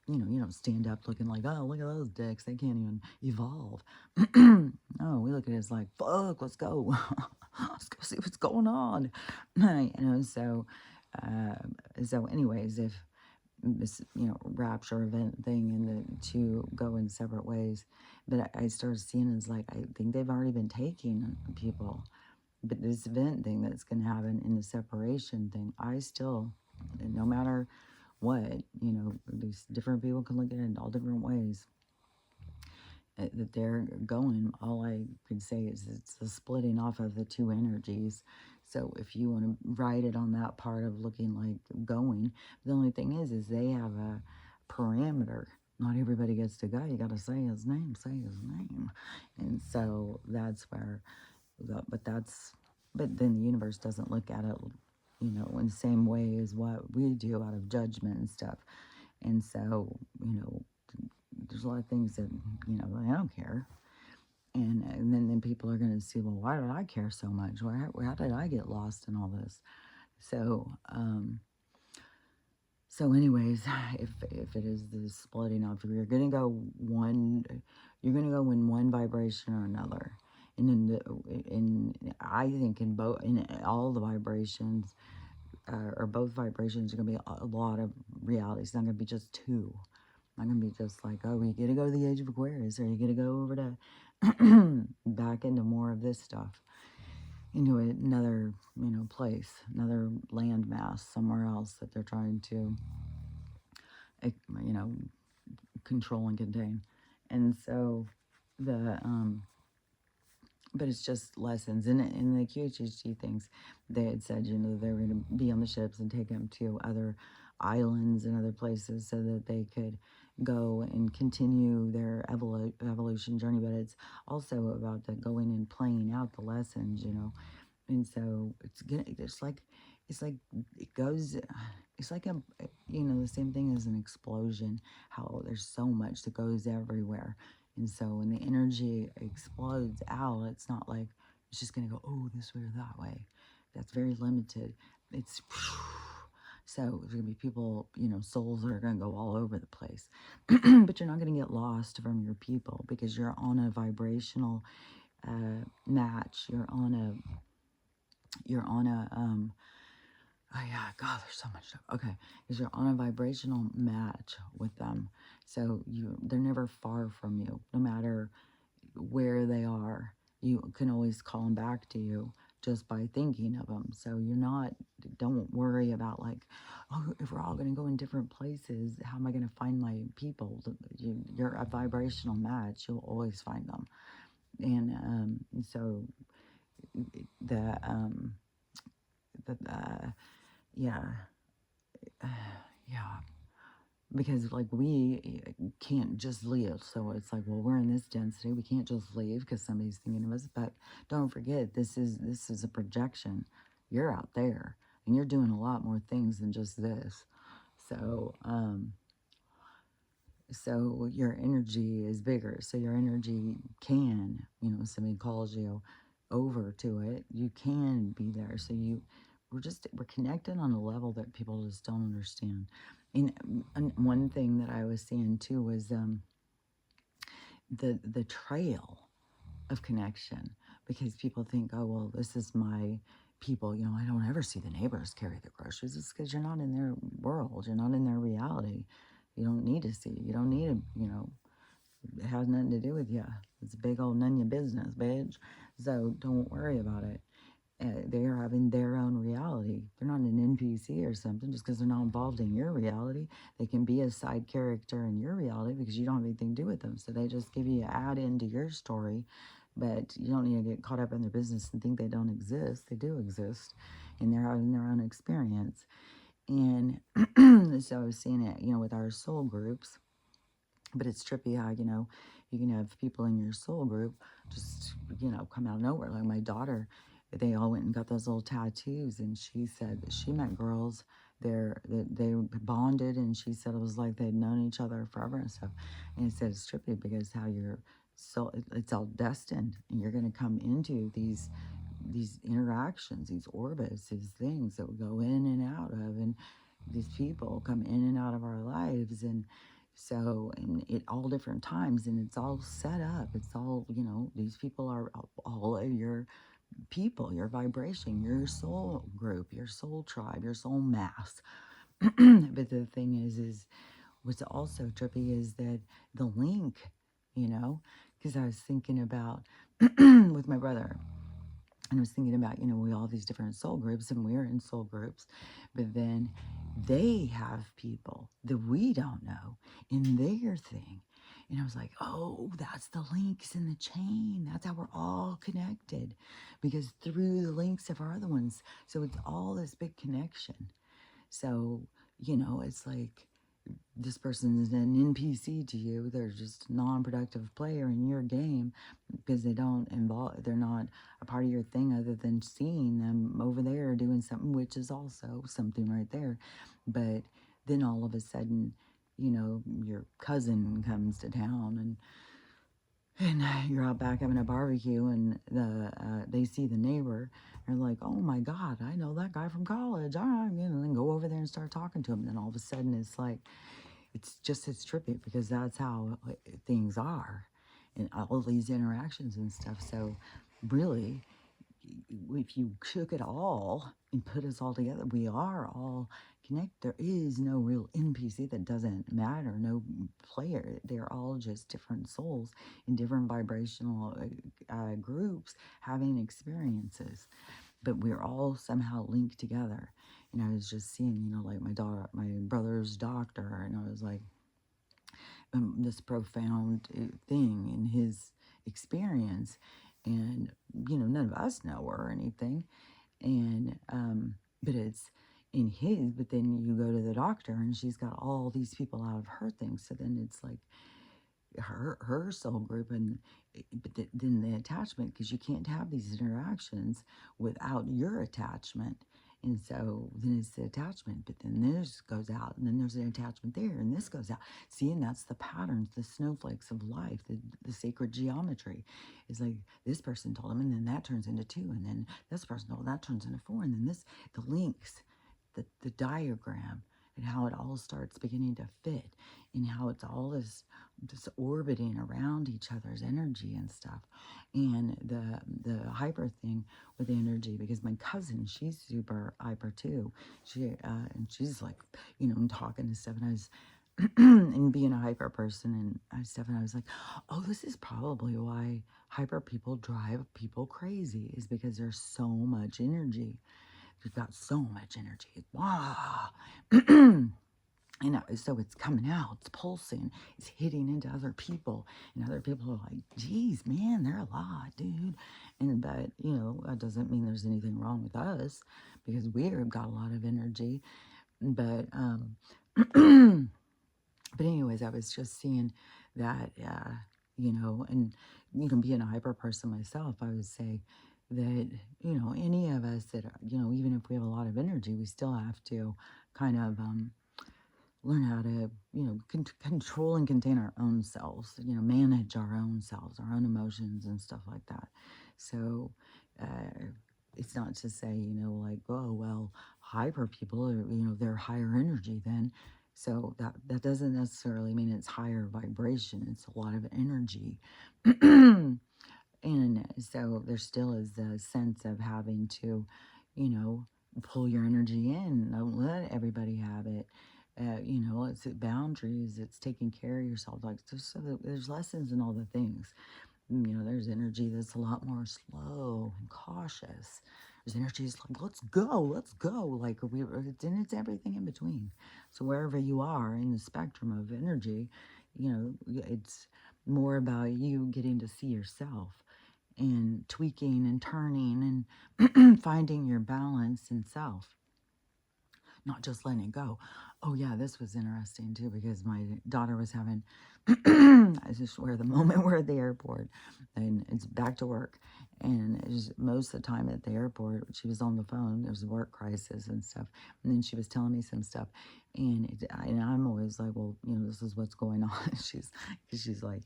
you don't stand up looking like, oh, look at those dicks. They can't even evolve. No, we look at it as like, fuck, let's go. Let's go see what's going on. So anyways, if this, rapture event thing and the two go in separate ways, but I started seeing it as like, I think they've already been taking people. But this event thing that's going to happen in the separation thing, I still, no matter what, these different people can look at it in all different ways that they're going. All I can say is it's the splitting off of the two energies. So if you want to write it on that part of looking like going, the only thing is they have a parameter. Not everybody gets to go. You got to say his name, and so that's where. But then the universe doesn't look at it, in the same way as what we do out of judgment and stuff. And so, there's a lot of things that, I don't care. And then people are going to see, well, why did I care so much? How did I get lost in all this? So, so anyways, if it is the splitting off, you're gonna go in one vibration or another. And in I think in both, in all the vibrations, or both vibrations, are gonna be a lot of reality. It's not gonna be just two. Not gonna be just like, oh, you gotta go to the age of Aquarius, or you gotta go over to back into more of this stuff, into another, place, another landmass somewhere else that they're trying to, you know, control and contain. And so the but it's just lessons. And in the QHHT things, they had said, they were going to be on the ships and take them to other islands and other places so that they could go and continue their evolution journey. But it's also about the going and playing out the lessons, And so it's like it goes. It's like the same thing as an explosion. How there's so much that goes everywhere, and so when the energy explodes out, it's not like it's just gonna go, oh, this way or that way. That's very limited. It's so there's gonna be people, souls that are gonna go all over the place, but you're not gonna get lost from your people because you're on a vibrational match. You're on a oh yeah, God, there's so much stuff. Okay, because you're on a vibrational match with them, so they're never far from you, no matter where they are. You can always call them back to you just by thinking of them. So don't worry about like, oh, if we're all going to go in different places, how am I going to find my people? You're a vibrational match. You'll always find them. And so the yeah, yeah, because like we can't just leave. So it's like, well, we're in this density, we can't just leave because somebody's thinking of us. But don't forget, this is a projection. You're out there and you're doing a lot more things than just this. So so your energy is bigger. So your energy can, somebody calls you over to it, you can be there. So we're connected on a level that people just don't understand. And one thing that I was seeing too was the trail of connection, because people think, oh well, this is my people. I don't ever see the neighbors carry the groceries. It's because you're not in their world. You're not in their reality. You don't need to see. You don't need to. It has nothing to do with you. It's a big old none of your business, bitch. So don't worry about it. They are having their own reality. They're not an NPC or something just because they're not involved in your reality. They can be a side character in your reality because you don't have anything to do with them. So they just give you an add into your story, but you don't need to get caught up in their business and think they don't exist. They do exist, and they're having their own experience. And so I was seeing it, with our soul groups. But it's trippy how, you can have people in your soul group just, come out of nowhere. Like my daughter, they all went and got those little tattoos, and she said that she met girls there that they bonded, and she said it was like they'd known each other forever and stuff. And it said it's trippy because how you're so it's all destined, and you're going to come into these interactions, these orbits, these things that we go in and out of, and these people come in and out of our lives, and so and at all different times, and it's all set up. It's all, these people are all of your people, your vibration, your soul group, your soul tribe, your soul mass. But the thing is what's also trippy is that the link, because I was thinking about with my brother. And I was thinking about, we all have these different soul groups, and we're in soul groups, but then they have people that we don't know in their thing. And I was like, oh, that's the links in the chain. That's how we're all connected, because through the links of our other ones. So it's all this big connection. So, it's like this person is an NPC to you. They're just a non-productive player in your game because they're not a part of your thing other than seeing them over there doing something, which is also something right there. But then all of a sudden, your cousin comes to town, and and you're out back having a barbecue, and they see the neighbor, and they're like, "Oh my God, I know that guy from college." Then go over there and start talking to him. Then all of a sudden, it's trippy because that's how things are, and all these interactions and stuff. So, really, if you took it all and put us all together, we are all connected. There is no real NPC that doesn't matter, no player. They're all just different souls in different vibrational groups having experiences, but we're all somehow linked together. And I was just seeing, like my brother's doctor, and I was like, this profound thing in his experience. And, none of us know her or anything. And, but it's in his, but then you go to the doctor and she's got all these people out of her thing. So then it's like her soul group, and then the attachment, because you can't have these interactions without your attachment. And so then it's the attachment, but then this goes out, and then there's an attachment there, and this goes out. See, and that's the patterns, the snowflakes of life, the sacred geometry. It's like this person told him, and then that turns into 2, and then this person told that turns into 4, and then the links, the diagram, and how it all starts beginning to fit, and how it's all this orbiting around each other's energy and stuff. And the hyper thing with the energy, because my cousin, she's super hyper too. And she's like, talking and stuff, and I was and being a hyper person and stuff, and I was like, oh, this is probably why hyper people drive people crazy, is because there's so much energy. They've got so much energy. Wow. So it's coming out, it's pulsing, it's hitting into other people, and other people are like, geez, man, they're a lot, dude. But, that doesn't mean there's anything wrong with us, because we've got a lot of energy. But, but anyways, I was just seeing that, and, being a hyper person myself, I would say that, any of us that, even if we have a lot of energy, we still have to kind of, learn how to, control and contain our own selves, manage our own selves, our own emotions and stuff like that. So it's not to say, like, oh, well, hyper people are, they're higher energy then. So that doesn't necessarily mean it's higher vibration. It's a lot of energy. And so there still is a sense of having to, pull your energy in. Don't let everybody have it. It's boundaries. It's taking care of yourself. Like, there's lessons in all the things. There's energy that's a lot more slow and cautious. There's energy that's like, let's go, let's go. Like, it's everything in between. So wherever you are in the spectrum of energy, it's more about you getting to see yourself and tweaking and turning and finding your balance in self, not just letting it go. Oh yeah, this was interesting too, because my daughter was having, I just swear, the moment we're at the airport and it's back to work, and most of the time at the airport she was on the phone. There's a work crisis and stuff, and then she was telling me some stuff, and I'm always like, well, this is what's going on. She's like,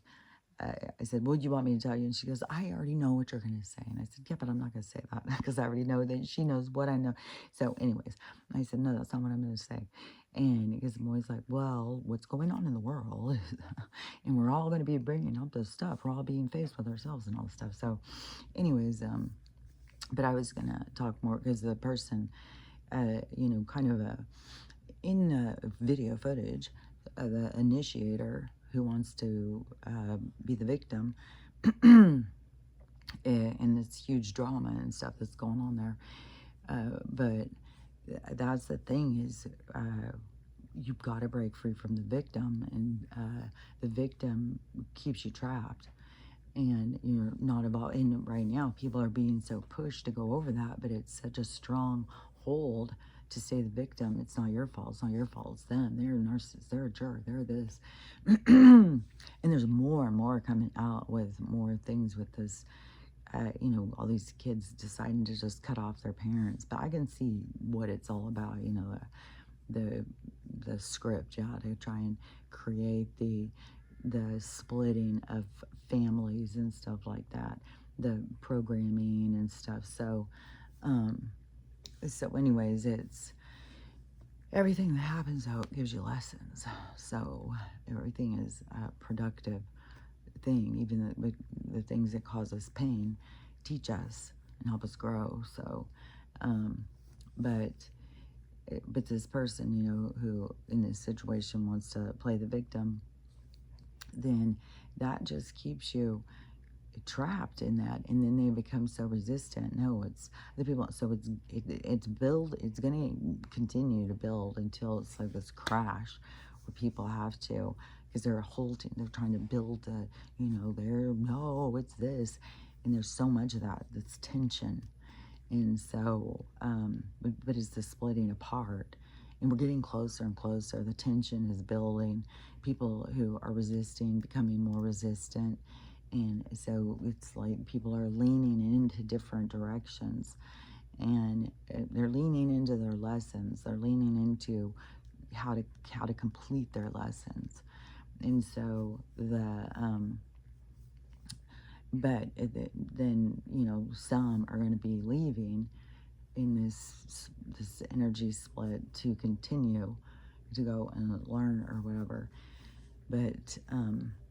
I said, what do you want me to tell you? And she goes, I already know what you're going to say. And I said, yeah, but I'm not going to say that because I already know that she knows what I know. So anyways, I said, no, that's not what I'm going to say. And because I'm always like, well, what's going on in the world? And we're all going to be bringing up this stuff. We're all being faced with ourselves and all this stuff. So anyways, but I was going to talk more because the person, kind of in the video footage, the initiator who wants to be the victim in this huge drama and stuff that's going on there. But that's the thing, is you've got to break free from the victim, and the victim keeps you trapped. And you're not about, and right now people are being so pushed to go over that, but it's such a strong hold to say the victim, it's not your fault, it's not your fault, it's them, they're a narcissist, they're a jerk, they're this. And there's more and more coming out with more things with this, all these kids deciding to just cut off their parents. But I can see what it's all about, the script, yeah, to try and create the the splitting of families and stuff like that, the programming and stuff. Um, so anyways, it's everything that happens out gives you lessons. So everything is a productive thing, even the things that cause us pain teach us and help us grow. So, um, but but this person, who in this situation wants to play the victim, then that just keeps you trapped in that, and then they become so resistant. No, it's the people. So it's going to continue to build until it's like this crash where people have to, because they're halting, they're trying to build a, no, it's this, and there's so much of that's tension. And so but it's the splitting apart, and we're getting closer and closer. The tension is building, people who are resisting becoming more resistant, and so it's like people are leaning into different directions, and they're leaning into their lessons, they're leaning into how to complete their lessons. And so but then some are going to be leaving in this energy split to continue to go and learn or whatever. But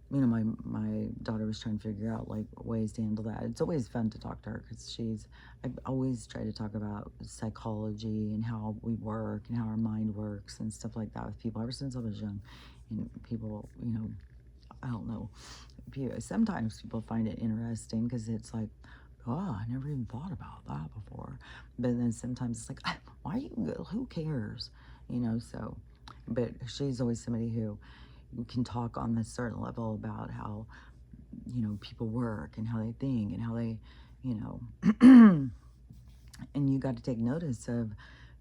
my daughter was trying to figure out like ways to handle that. It's always fun to talk to her because I've always tried to talk about psychology and how we work and how our mind works and stuff like that with people ever since I was young. And people, I don't know, sometimes people find it interesting because it's like, oh, I never even thought about that before. But then sometimes it's like, why who cares? So, but she's always somebody who can talk on a certain level about how, people work and how they think and how they, and you got to take notice of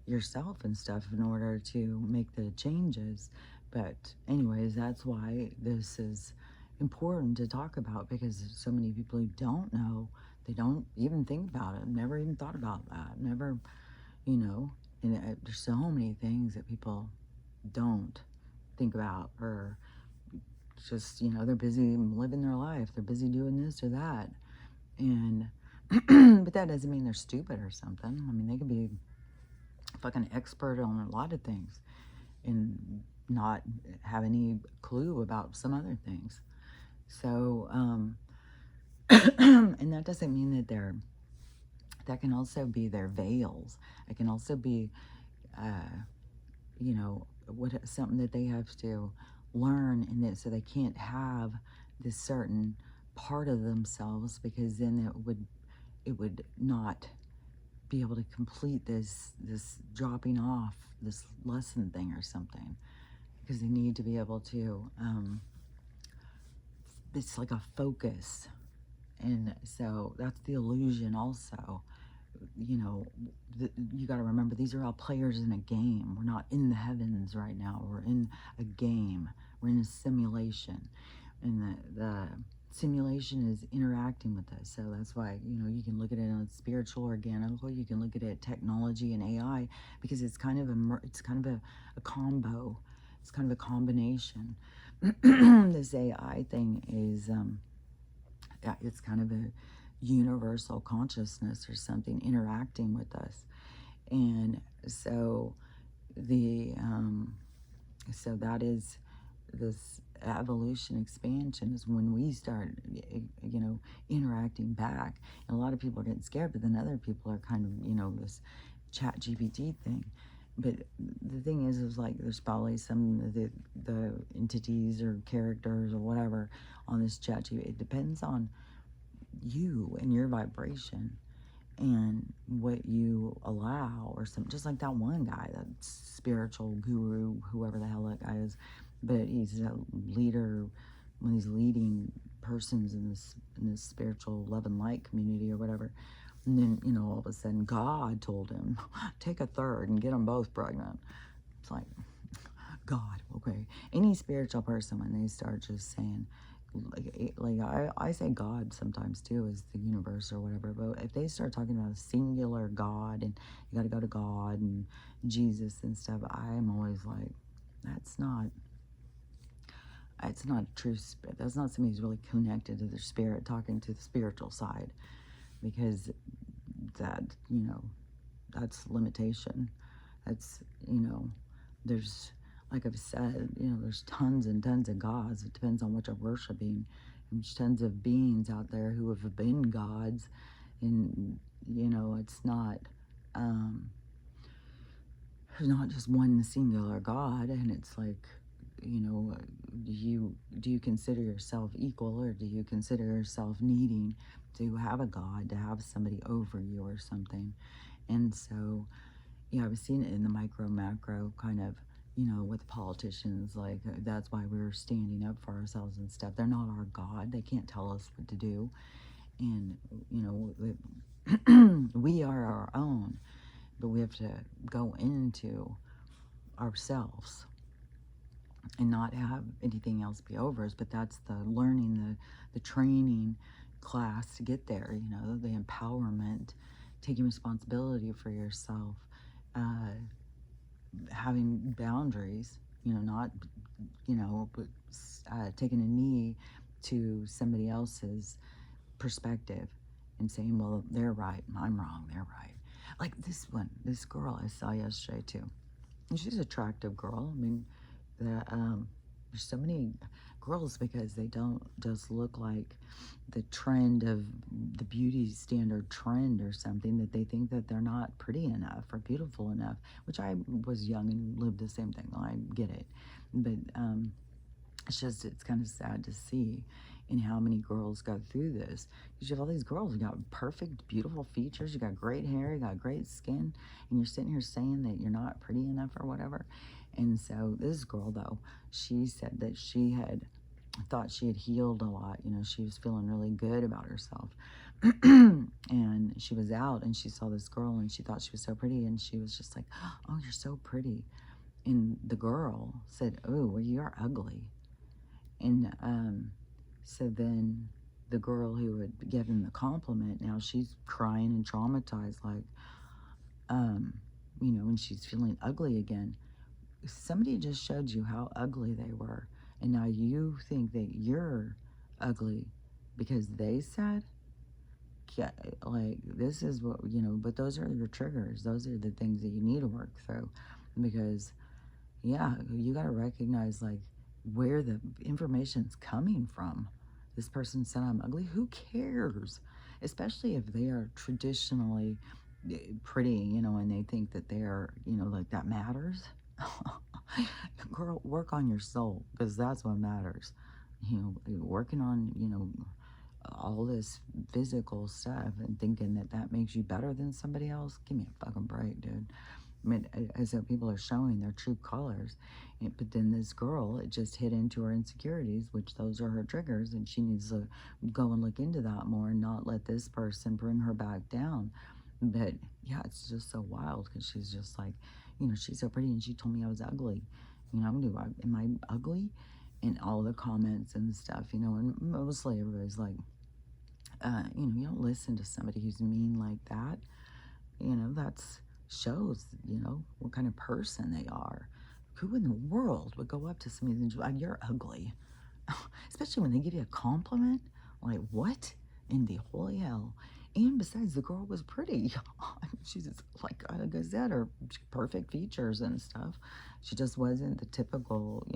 yourself and stuff in order to make the changes. But anyways, that's why this is important to talk about, because so many people who don't know, they don't even think about it, never even thought about that, never, and there's so many things that people don't think about, or just, they're busy living their life, they're busy doing this or that, and but that doesn't mean they're stupid or something. I mean, they could be fucking expert on a lot of things and not have any clue about some other things. So, and that doesn't mean that can also be their veils. It can also be, something that they have to learn, and that so they can't have this certain part of themselves, because then it would not be able to complete this dropping off this lesson thing or something, because they need to be able to it's like a focus. And so that's the illusion also. You got to remember, these are all players in a game. We're not in the heavens right now, we're in a game, we're in a simulation, and the simulation is interacting with us. So that's why you can look at it on spiritual, organical, you can look at it technology and AI, because it's kind of a combo, it's kind of a combination. This AI thing is yeah, it's kind of a universal consciousness or something interacting with us. And so so that is this evolution expansion, is when we start interacting back. And a lot of people are getting scared, but then other people are kind of this chat GPT thing. But the thing is like, there's probably some of the entities or characters or whatever on this chat GPT. It depends on you and your vibration and what you allow, or some, just like that one guy, that spiritual guru, whoever the hell that guy is, but he's a leader, one of these leading persons in this spiritual love and light community or whatever. And then all of a sudden God told him, take a third and get them both pregnant. It's like, God, okay. Any spiritual person, when they start just saying, like I say God sometimes too, is the universe or whatever, but if they start talking about a singular God, and you got to go to God and Jesus and stuff, I'm always like, that's not, it's not a true spirit. That's not somebody who's really connected to their spirit, talking to the spiritual side, because that, that's limitation. That's, there's, like I've said, there's tons and tons of gods. It depends on what you're worshiping. There's tons of beings out there who have been gods, and, it's not, um, there's not just one singular God, and it's like, do you consider yourself equal, or do you consider yourself needing to have a God, to have somebody over you or something? And so, yeah, I was seeing it in the micro macro kind of, with politicians. Like, that's why we're standing up for ourselves and stuff. They're not our God. They can't tell us what to do. And, we are our own, but we have to go into ourselves and not have anything else be over us. But that's the learning, the training class to get there, the empowerment, taking responsibility for yourself, having boundaries, not, but taking a knee to somebody else's perspective and saying, well, they're right, I'm wrong, they're right. Like this girl I saw yesterday too. And she's an attractive girl. I mean, there's so many girls, because they don't just look like the trend of the beauty standard trend or something, that they think that they're not pretty enough or beautiful enough, which I was young and lived the same thing. I get it. But it's kind of sad to see in how many girls go through this. Because you have all these girls, you got perfect, beautiful features, you got great hair, you got great skin, and you're sitting here saying that you're not pretty enough or whatever. And so this girl, though, she said that she had thought she had healed a lot. She was feeling really good about herself. And she was out and she saw this girl and she thought she was so pretty, and she was just like, oh, you're so pretty. And the girl said, oh, well, you're ugly. And so then the girl who had given the compliment, now she's crying and traumatized, like, and she's feeling ugly again. Somebody just showed you how ugly they were, and now you think that you're ugly because they said, yeah, like, this is what, but those are your triggers. Those are the things that you need to work through, because, yeah, you got to recognize, like, where the information's coming from. This person said I'm ugly. Who cares? Especially if they are traditionally pretty, and they think that they are, like, that matters. Girl, work on your soul, because that's what matters. Working on, all this physical stuff and thinking that that makes you better than somebody else. Give me a fucking break, dude. I mean, as if people are showing their true colors. But then this girl, it just hit into her insecurities, which those are her triggers, and she needs to go and look into that more and not let this person bring her back down. But yeah, it's just so wild, because she's just like, she's so pretty, and she told me I was ugly. Am I ugly? And all the comments and stuff, and mostly everybody's like, you don't listen to somebody who's mean like that. That's shows, what kind of person they are. Who in the world would go up to somebody and say, you're ugly? Especially when they give you a compliment. Like, what in the holy hell? And besides, the girl was pretty. She's just, like I said, her perfect features and stuff. She just wasn't the typical,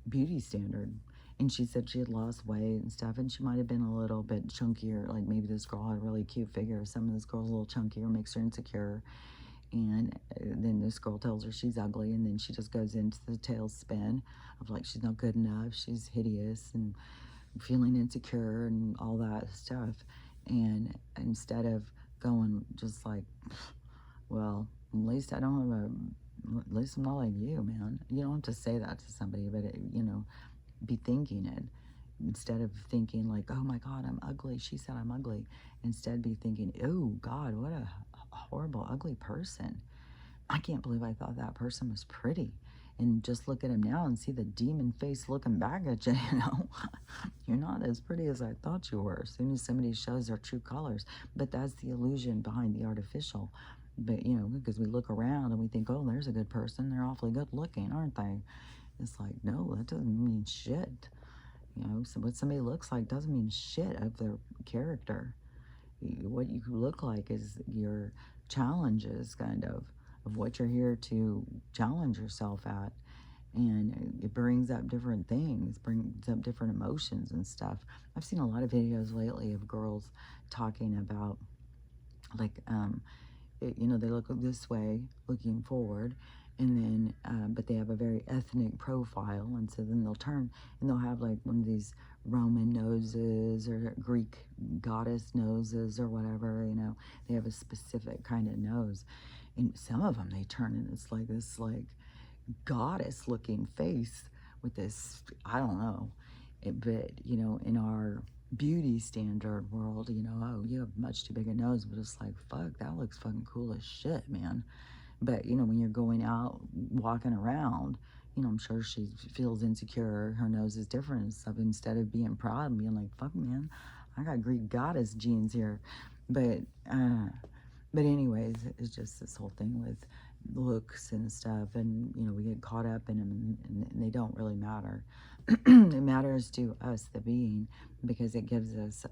beauty standard. And she said she had lost weight and stuff, and she might have been a little bit chunkier. Like, maybe this girl had a really cute figure. Some of this girl's a little chunkier, makes her insecure. And then this girl tells her she's ugly, and then she just goes into the tailspin of, like, she's not good enough, she's hideous, and feeling insecure and all that stuff. And instead of going just like, well, at least I don't have at least I'm not like you, man. You don't have to say that to somebody, but be thinking it. Instead of thinking like, oh my God, I'm ugly, she said I'm ugly. Instead, be thinking, oh God, what a horrible, ugly person. I can't believe I thought that person was pretty. And just look at him now and see the demon face looking back at you, You're not as pretty as I thought you were, as soon as somebody shows their true colors. But that's the illusion behind the artificial. But, because we look around and we think, oh, there's a good person. They're awfully good looking, aren't they? It's like, no, that doesn't mean shit. You know, so what somebody looks like doesn't mean shit of their character. What you look like is your challenges, kind of what you're here to challenge yourself at. And it brings up different things, brings up different emotions and stuff. I've seen a lot of videos lately of girls talking about, like, they look this way, looking forward, and then, but they have a very ethnic profile, and so then they'll turn and they'll have like one of these Roman noses or Greek goddess noses or whatever, they have a specific kind of nose. And some of them, they turn and it's like this, like, goddess looking face with this, I don't know. But, in our beauty standard world, oh, you have much too big a nose, but it's like, fuck, that looks fucking cool as shit, man. But, when you're going out, walking around, I'm sure she feels insecure. Her nose is different and stuff. Instead of being proud and being like, fuck, man, I got Greek goddess genes here. But, uh, but anyways, it's just this whole thing with looks and stuff, and we get caught up in them, and they don't really matter. It matters to us, the being, because it gives us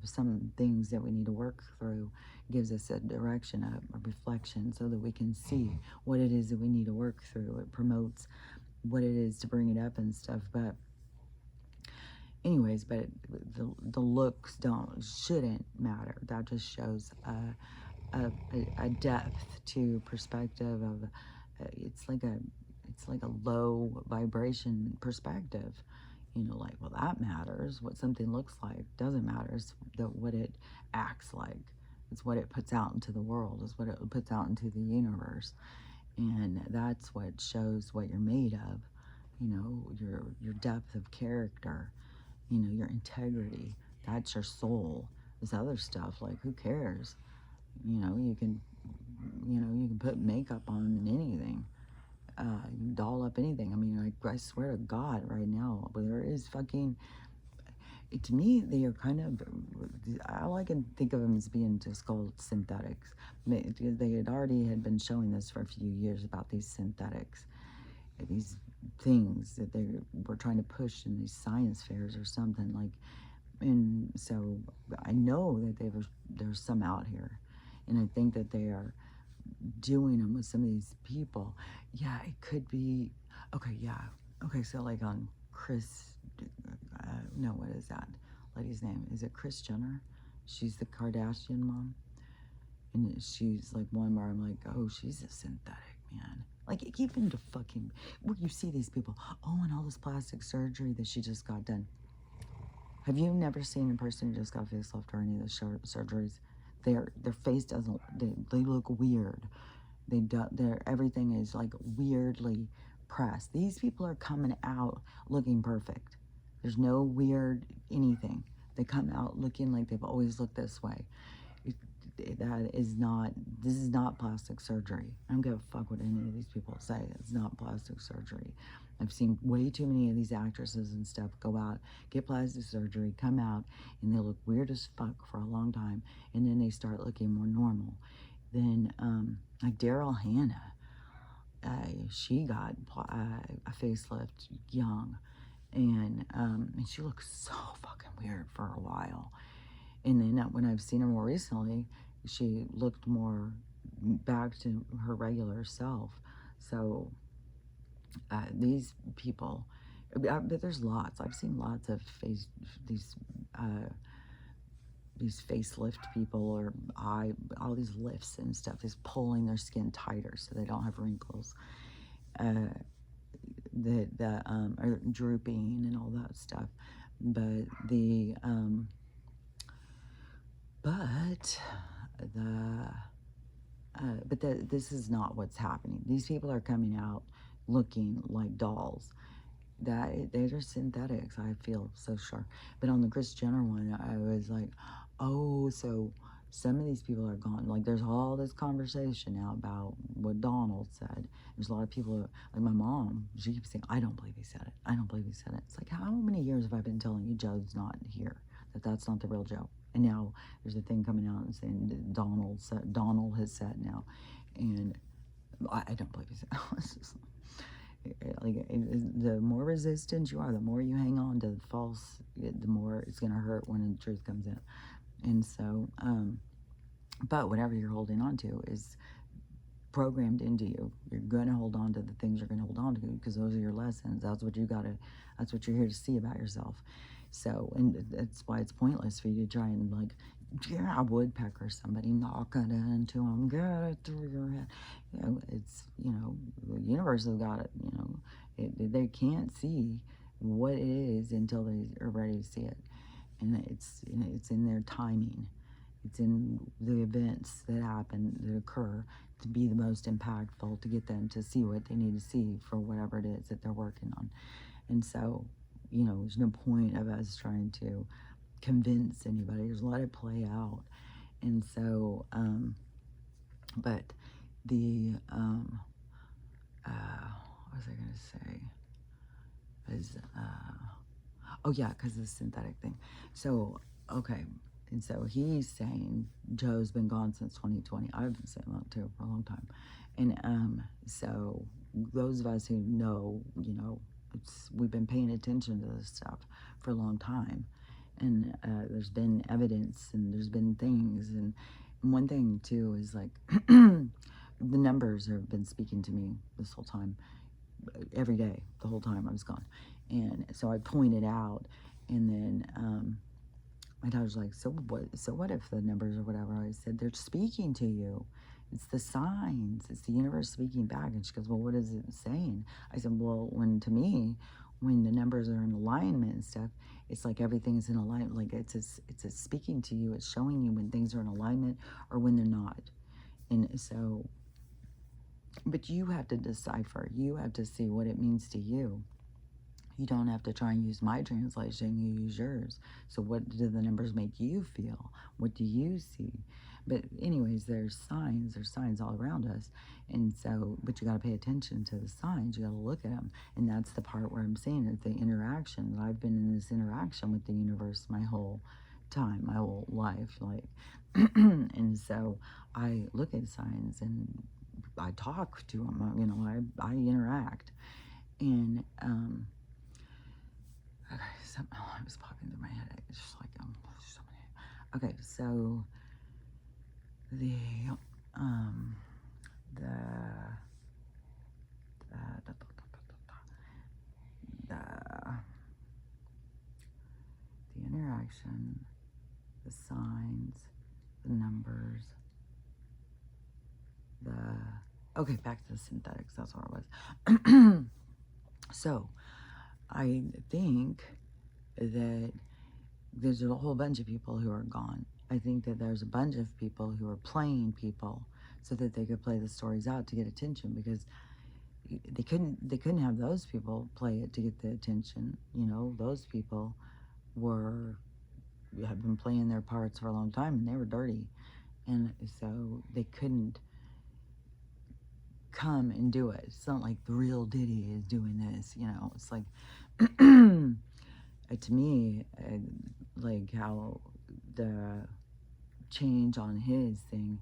some things that we need to work through. It gives us a direction, a reflection, so that we can see what it is that we need to work through. It promotes what it is to bring it up and stuff. But anyways, the looks shouldn't matter. That just shows a depth to perspective of it's like a low vibration perspective, like, well, that matters. What something looks like doesn't matter. It's what it acts like. It's what it puts out into the world. It's what it puts out into the universe. And that's what shows what you're made of, your depth of character, your integrity. That's your soul. This other stuff, like, who cares? You can, you can put makeup on anything. You can doll up anything. I mean, like, I swear to God, right now, there is fucking. To me, they are kind of. All I can think of them as being just called synthetics. They had already had been showing this for a few years about these synthetics, these things that they were trying to push in these science fairs or something like. And so I know that there's some out here, and I think that they are doing them with some of these people. Yeah, it could be. Okay, yeah. Okay, so like on Chris, no, what is that lady's name? Is it Kris Jenner? She's the Kardashian mom. And she's like one where I'm like, oh, she's a synthetic, man. Like, even to fucking, where you see these people, oh, and all this plastic surgery that she just got done. Have you never seen a person who just got facelift or any of the surgeries? Their face doesn't, they look weird. Their everything is like weirdly pressed. These people are coming out looking perfect. There's no weird anything. They come out looking like they've always looked this way. This is not plastic surgery. I don't give a fuck what any of these people say. It's not plastic surgery. I've seen way too many of these actresses and stuff go out, get plastic surgery, come out, and they look weird as fuck for a long time, and then they start looking more normal. Then, like Daryl Hannah, she got a facelift young, and she looked so fucking weird for a while. And then when I've seen her more recently, she looked more back to her regular self. So these people, but there's lots. I've seen lots of uh, these facelift people, or all these lifts and stuff, is pulling their skin tighter so they don't have wrinkles, or drooping and all that stuff. But this is not what's happening. These people are coming out looking like dolls. They're synthetics, I feel so sure. But on the Kris Jenner one, I was like, oh, so some of these people are gone. Like, there's all this conversation now about what Donald said. There's a lot of people, like my mom, she keeps saying, I don't believe he said it. I don't believe he said it. It's like, how many years have I been telling you Joe's not here? That's not the real Joe. And now there's a thing coming out and saying that Donald has said now. And I don't believe he said it. The more resistant you are, the more you hang on to the false, the more it's going to hurt when the truth comes in. And so, but whatever you're holding on to is programmed into you. You're going to hold on to the things you're going to hold on to because those are your lessons. That's what you're here to see about yourself. So, and that's why it's pointless for you to try and like, yeah, woodpecker somebody, knock it into them, get it through your head. It's, the universe has got it, they can't see what it is until they are ready to see it. And it's in their timing. It's in the events that happen, that occur, to be the most impactful, to get them to see what they need to see for whatever it is that they're working on. And so, there's no point of us trying to convince anybody. Just let it play out. And so, but the, what was I going to say? Is, oh yeah, because the synthetic thing. So, okay. And so he's saying Joe's been gone since 2020. I've been saying that too for a long time. And so those of us who know, we've been paying attention to this stuff for a long time. And there's been evidence and there's been things. And one thing too is like the numbers have been speaking to me this whole time, every day, the whole time I was gone. And so I pointed out, and then my daughter's like, so what if the numbers or whatever? I said, they're speaking to you. It's the signs. It's the universe speaking back. And she goes, well, what is it saying? I said, well, when the numbers are in alignment and stuff, it's like everything is in alignment. Like it's speaking to you. It's showing you when things are in alignment or when they're not. And so, but you have to decipher. You have to see what it means to you. You don't have to try and use my translation, you use yours. So what do the numbers make you feel? What do you see? But anyways, there's signs all around us. And so, but you got to pay attention to the signs. You got to look at them. And that's the part where I'm saying that the interaction, I've been in this interaction with the universe my whole time, my whole life. Like, and so I look at signs and I talk to them, I interact. And, okay, something was popping through my head. It's just like, so many. Okay, so the interaction, the signs, the numbers, okay, back to the synthetics. That's what it was. So I think that there's a whole bunch of people who are gone. I think that there's a bunch of people who are playing people so that they could play the stories out to get attention, because they couldn't have those people play it to get the attention. Those people have been playing their parts for a long time, and they were dirty, and so they couldn't come and do it. It's not like the real Diddy is doing this. It's like to me, like how the change on his thing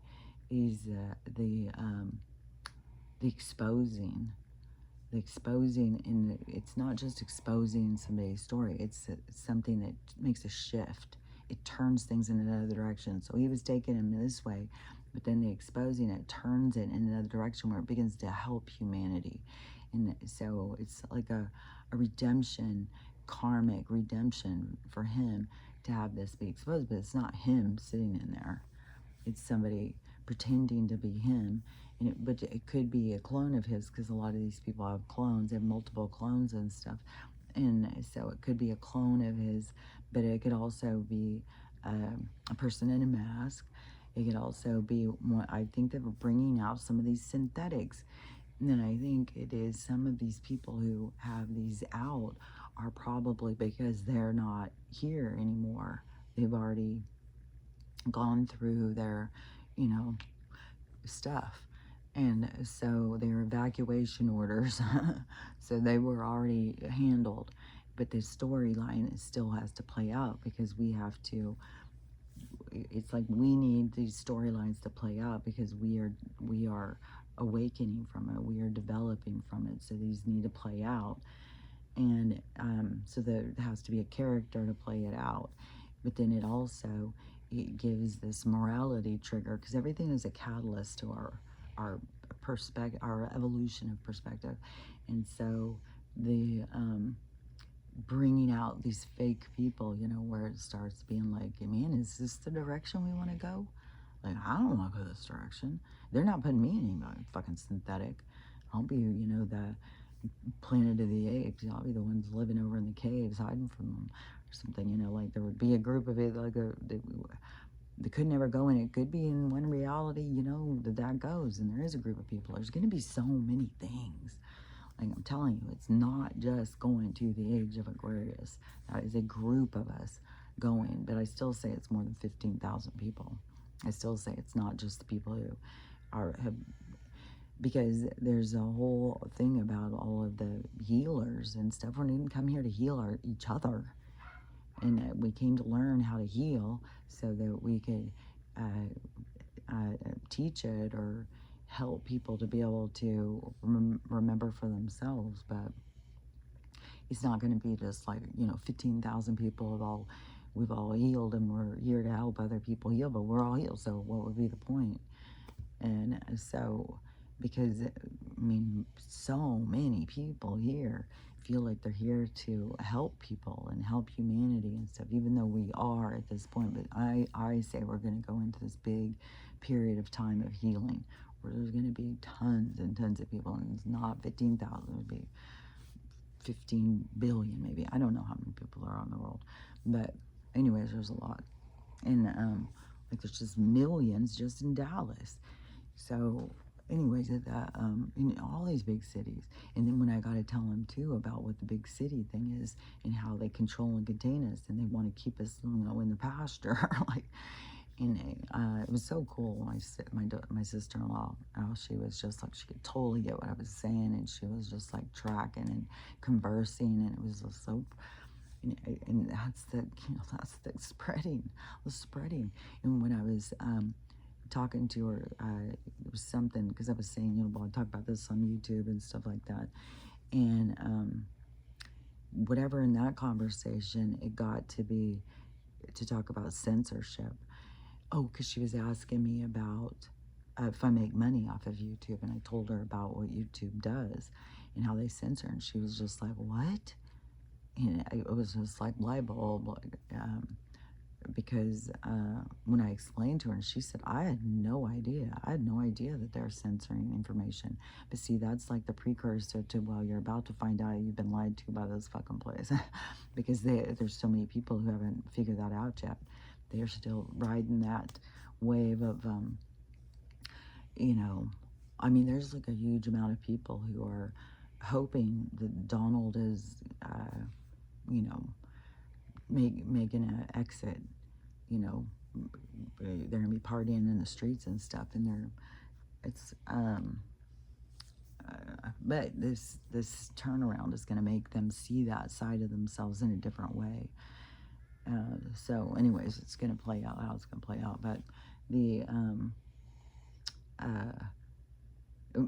is the exposing. The exposing, and it's not just exposing somebody's story. It's something that makes a shift. It turns things in another direction. So he was taking him this way, but then the exposing it turns it in another direction where it begins to help humanity. And so it's like a redemption, karmic redemption for him to have this be exposed. But it's not him sitting in there. It's somebody pretending to be him. But it could be a clone of his, because a lot of these people have clones. They have multiple clones and stuff. And so it could be a clone of his, but it could also be a person in a mask. It could also be, I think that we're bringing out some of these synthetics. And then I think it is some of these people who have these out are probably because they're not here anymore. They've already gone through their, stuff. And so their evacuation orders, so they were already handled. But the storyline still has to play out, because we have to, it's like we need these storylines to play out, because we are awakening from it. We are developing from it. So these need to play out. And so there has to be a character to play it out. But then it gives this morality trigger, because everything is a catalyst to our perspective, our evolution of perspective. And so the bringing out these fake people, where it starts being like, man, is this the direction we want to go? Like, I don't want to go this direction. They're not putting me in any fucking synthetic. I'll be, the Planet of the Apes. I'll be the ones living over in the caves, hiding from them, or something. Like there would be a group of it, like they could never go in. It could be in one reality, that goes, and there is a group of people. There's going to be so many things. Like I'm telling you, it's not just going to the age of Aquarius. That is a group of us going, but I still say it's more than 15,000 people. I still say it's not just the people who have, because there's a whole thing about all of the healers and stuff. We didn't come here to heal each other, and we came to learn how to heal so that we could teach it or help people to be able to remember for themselves. But it's not going to be just like 15,000 people we've all healed and we're here to help other people heal, but we're all healed, so what would be the point? And so, because so many people here feel like they're here to help people and help humanity and stuff, even though we are at this point. But I say we're going to go into this big period of time of healing where there's going to be tons and tons of people, and it's not 15,000, it would be 15 billion maybe. I don't know how many people are on the world, but anyways, there's a lot. And like there's just millions just in Dallas. So anyways, in all these big cities. And then when I got to tell them too about what the big city thing is and how they control and contain us, and they want to keep us, in the pasture, like, and it was so cool. My sister-in-law, she was just like, she could totally get what I was saying, and she was just like tracking and conversing, and it was just so. And that's the spreading. And when I was talking to her, it was something, because I was saying, well, I talk about this on YouTube and stuff like that, and whatever in that conversation, it got to be to talk about censorship. Oh, because she was asking me about if I make money off of YouTube, and I told her about what YouTube does and how they censor, and she was just like, what? And it was just like light bulb, because when I explained to her, and she said, I had no idea that they're censoring information. But see, that's like the precursor to, well, you're about to find out you've been lied to by this fucking place. Because there's so many people who haven't figured that out yet. They're still riding that wave of, there's like a huge amount of people who are hoping that Donald is, making an exit. They're gonna be partying in the streets and stuff, and but this turnaround is gonna make them see that side of themselves in a different way. So anyways, it's gonna play out how it's gonna play out, but the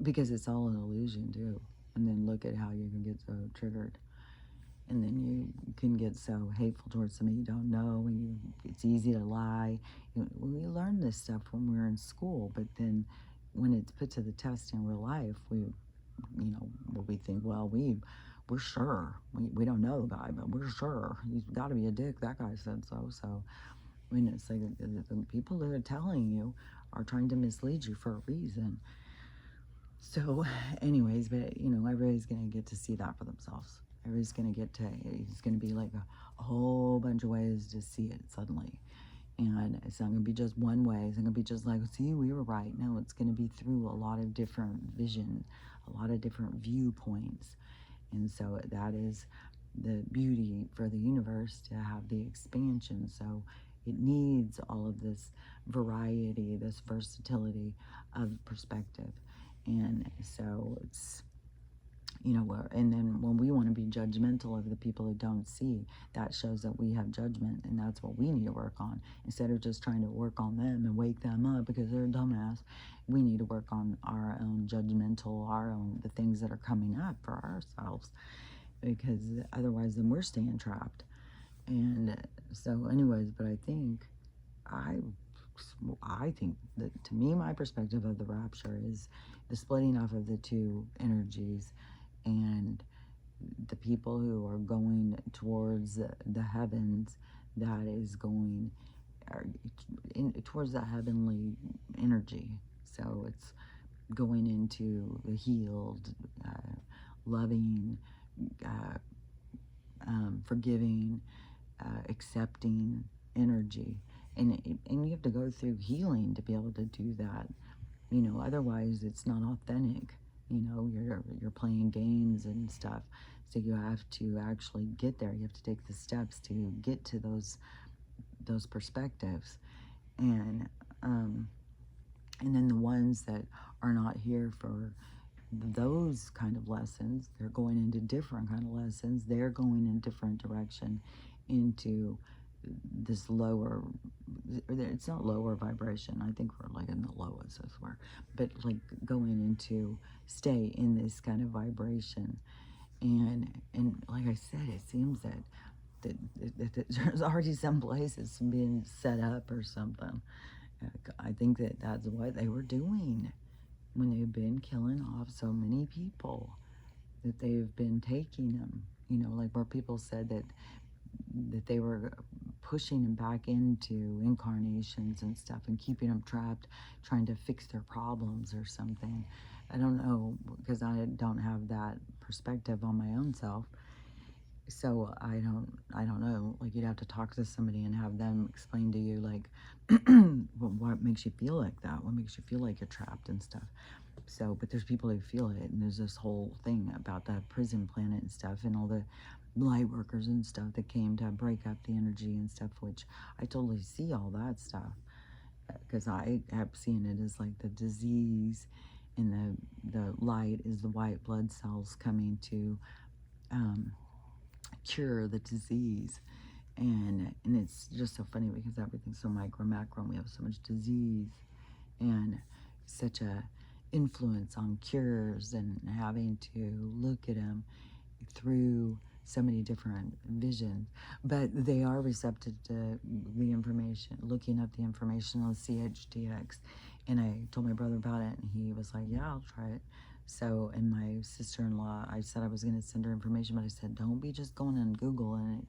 because it's all an illusion too. And then look at how you can get so triggered, and then you can get so hateful towards somebody you don't know, and it's easy to lie. We learn this stuff when we're in school, but then when it's put to the test in real life, we think, well, we're sure. We don't know the guy, but we're sure. He's got to be a dick. That guy said so. So, it's like the people that are telling you are trying to mislead you for a reason. So, anyways, but, everybody's going to get to see that for themselves. Everybody's going to it's going to be like a whole bunch of ways to see it suddenly. And it's not going to be just one way. It's not going to be just like, see, we were right. No, it's going to be through a lot of different vision, a lot of different viewpoints. And so that is the beauty for the universe, to have the expansion. So it needs all of this variety, this versatility of perspective. And so it's, And then when we want to be judgmental of the people who don't see, that shows that we have judgment, and that's what we need to work on. Instead of just trying to work on them and wake them up because they're a dumbass, we need to work on our own the things that are coming up for ourselves, because otherwise then we're staying trapped. And so anyways, but I I think that, to me, my perspective of the rapture is the splitting off of the two energies, and the people who are going towards the heavens, that is going towards that heavenly energy. So it's going into the healed, loving, uh, forgiving, accepting energy. And you have to go through healing to be able to do that. Otherwise it's not authentic. You're playing games and stuff. So you have to actually get there. You have to take the steps to get to those perspectives. And then the ones that are not here for those kind of lessons, they're going into different kind of lessons. They're going in different direction into this lower, it's not lower vibration. I think we're like in the lowest, I swear. But like going into stay in this kind of vibration. And like I said, it seems that there's already some places being set up or something. I think that that's what they were doing when they've been killing off so many people, that they've been taking them, like where people said that they were pushing them back into incarnations and stuff and keeping them trapped, trying to fix their problems or something. I don't know, because I don't have that perspective on my own self. So I don't know. Like, you'd have to talk to somebody and have them explain to you, like, what makes you feel like that? What makes you feel like you're trapped and stuff? So, but there's people who feel it, and there's this whole thing about the prison planet and stuff, and all the light workers and stuff that came to break up the energy and stuff, which I totally see all that stuff, because I have seen it as like the disease, and the light is the white blood cells coming to cure the disease. And it's just so funny because everything's so micro macro, and we have so much disease and such a influence on cures, and having to look at them through so many different visions. But they are receptive to the information, looking up the information on CHDX. And I told my brother about it, and he was like, yeah, I'll try it. So, and my sister-in-law, I said I was going to send her information, but I said, don't be just going on Google and it,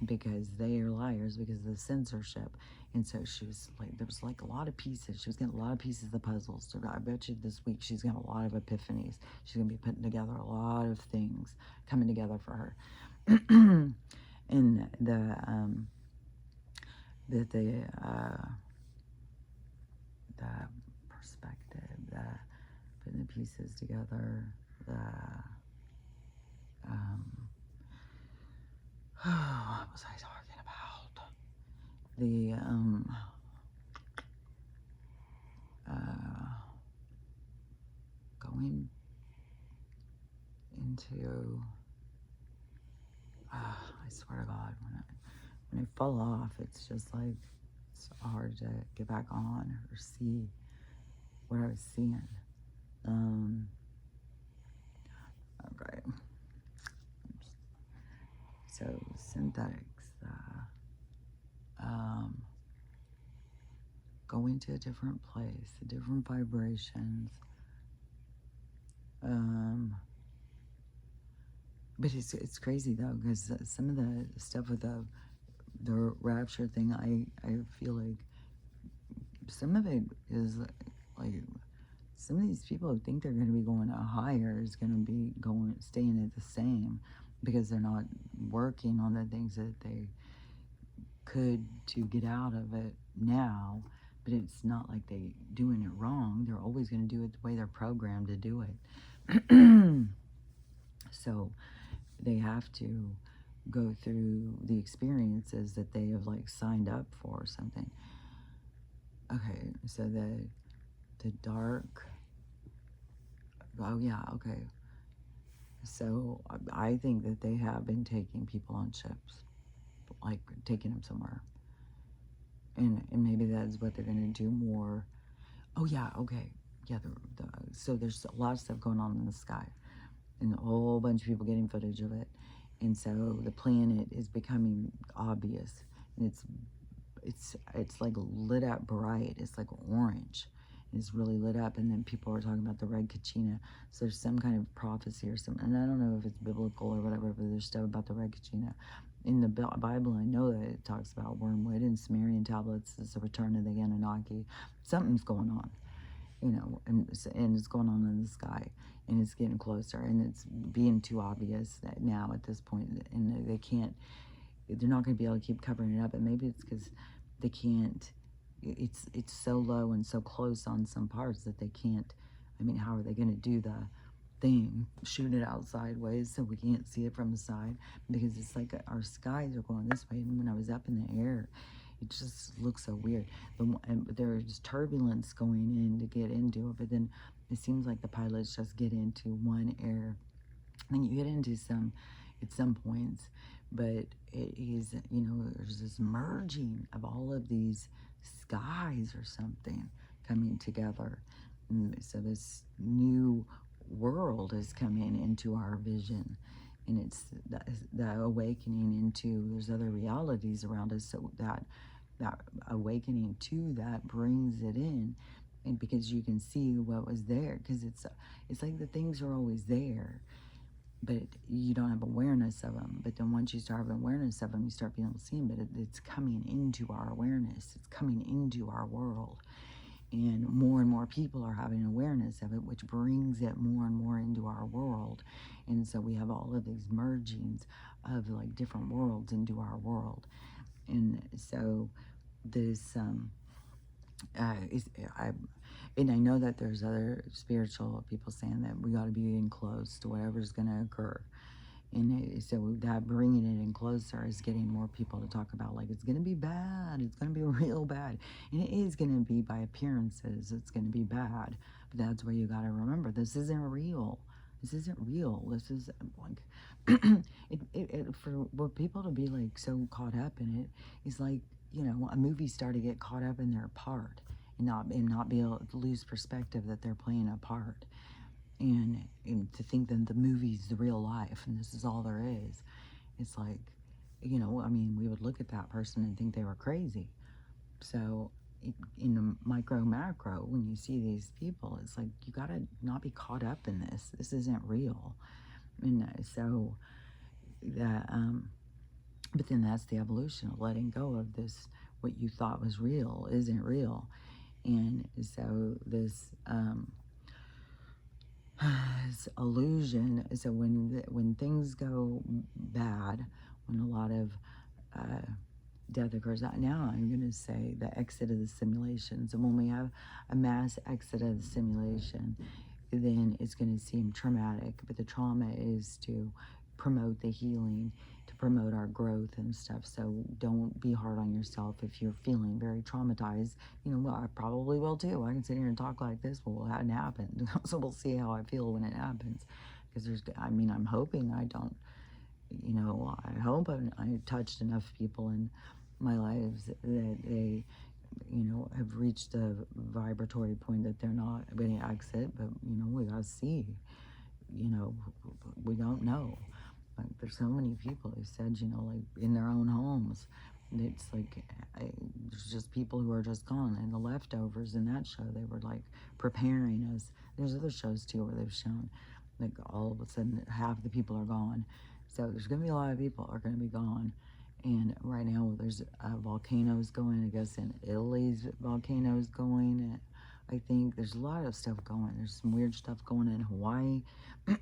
because they are liars because of the censorship. And so she was like, there was like a lot of pieces. She was getting a lot of pieces of the puzzles. So I bet you this week she's got a lot of epiphanies. She's going to be putting together a lot of things coming together for her. And the perspective, putting the pieces together, what was I talking about? Going into, I swear to God, when I fall off, it's just like, it's hard to get back on or see what I was seeing. Okay. So synthetics, going to a different place, different vibrations. But it's crazy though, because some of the stuff with the rapture thing, I feel like some of it is like, some of these people who think they're going to be going out higher is going to be staying at the same, because they're not working on the things that they could to get out of it now. But it's not like they doing it wrong. They're always going to do it the way they're programmed to do it. So they have to go through the experiences that they have like signed up for or something. Okay, so the dark, oh yeah, okay. So I think that they have been taking people on ships, like taking them somewhere. And maybe that's what they're going to do more. Oh, yeah, okay. Yeah, so there's a lot of stuff going on in the sky, and a whole bunch of people getting footage of it. And so the planet is becoming obvious, and it's like lit up bright. It's like orange. It's really lit up, and then people are talking about the red Kachina. So there's some kind of prophecy or something, and I don't know if it's biblical or whatever, but there's stuff about the red Kachina. In the Bible, I know that it talks about wormwood and Sumerian tablets. It's a return of the Anunnaki. Something's going on, and it's going on in the sky, and it's getting closer, and it's being too obvious that now at this point, and they're not going to be able to keep covering it up, and maybe it's because they can't. It's so low and so close on some parts that they can't. I mean, how are they going to do the thing, shoot it out sideways so we can't see it from the side? Because it's like our skies are going this way, and when I was up in the air, it just looks so weird. And there's turbulence going in to get into it, but then it seems like the pilots just get into one air. Then you get into some at some points, but it is, there's this merging of all of these skies or something coming together. And so this new world is coming into our vision, and it's the awakening into there's other realities around us, so that awakening to that brings it in, and because you can see what was there, because it's like the things are always there, but you don't have awareness of them. But then once you start having awareness of them, you start being able to see them. But it's coming into our awareness. It's coming into our world. And more people are having awareness of it, which brings it more and more into our world. And so we have all of these mergings of like different worlds into our world. And so this and I know that there's other spiritual people saying that we got to be in close to whatever's going to occur. And so that bringing it in closer is getting more people to talk about, like, it's going to be bad. It's going to be real bad. And it is going to be by appearances. It's going to be bad. But that's where you got to remember, this isn't real. This isn't real. This is like, for people to be like so caught up in it is like, a movie star to get caught up in their part and not be able to lose perspective that they're playing a part, and to think that the movie's the real life and this is all there is. It's like, I mean, we would look at that person and think they were crazy. So in the micro macro, when you see these people, it's like you gotta not be caught up in this. This isn't real. And so that but then that's the evolution of letting go of this. What you thought was real isn't real. And so this this illusion. So when things go bad, when a lot of death occurs, now I'm going to say the exit of the simulation. So when we have a mass exit of the simulation, then it's going to seem traumatic, but the trauma is to promote the healing, to promote our growth and stuff. So don't be hard on yourself if you're feeling very traumatized. Well, I probably will too. I can sit here and talk like this, but well, it hadn't happened. So we'll see how I feel when it happens. Because I'm hoping I don't, I hope I touched enough people in my lives that they, have reached a vibratory point that they're not going to exit, but, we gotta see, we don't know. Like, there's so many people who said, like, in their own homes, it's like, there's just people who are just gone, and the leftovers in that show, they were, like, preparing us. There's other shows, too, where they've shown, like, all of a sudden, half the people are gone. So there's going to be a lot of people are going to be gone. And right now, there's volcanoes going. I guess in Italy's volcanoes going. I think there's a lot of stuff going. There's some weird stuff going in Hawaii.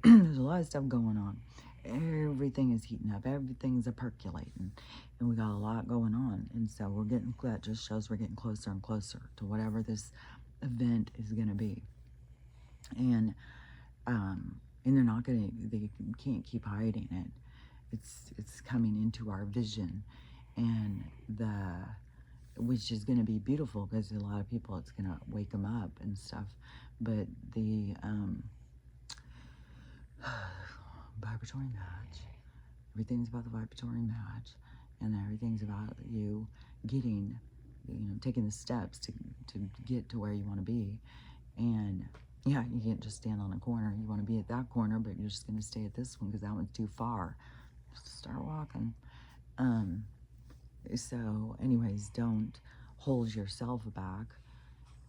There's a lot of stuff going on. Everything is heating up. Everything's percolating. And we got a lot going on. And so that just shows we're getting closer and closer to whatever this event is going to be. And they're not going to, they can't keep hiding it. It's coming into our vision, and which is going to be beautiful because a lot of people, it's going to wake them up and stuff. But vibratory match. Everything's about the vibratory match, and everything's about you getting, taking the steps to get to where you want to be. And yeah, you can't just stand on a corner. You want to be at that corner, but you're just going to stay at this one because that one's too far. Just start walking. So, anyways, don't hold yourself back.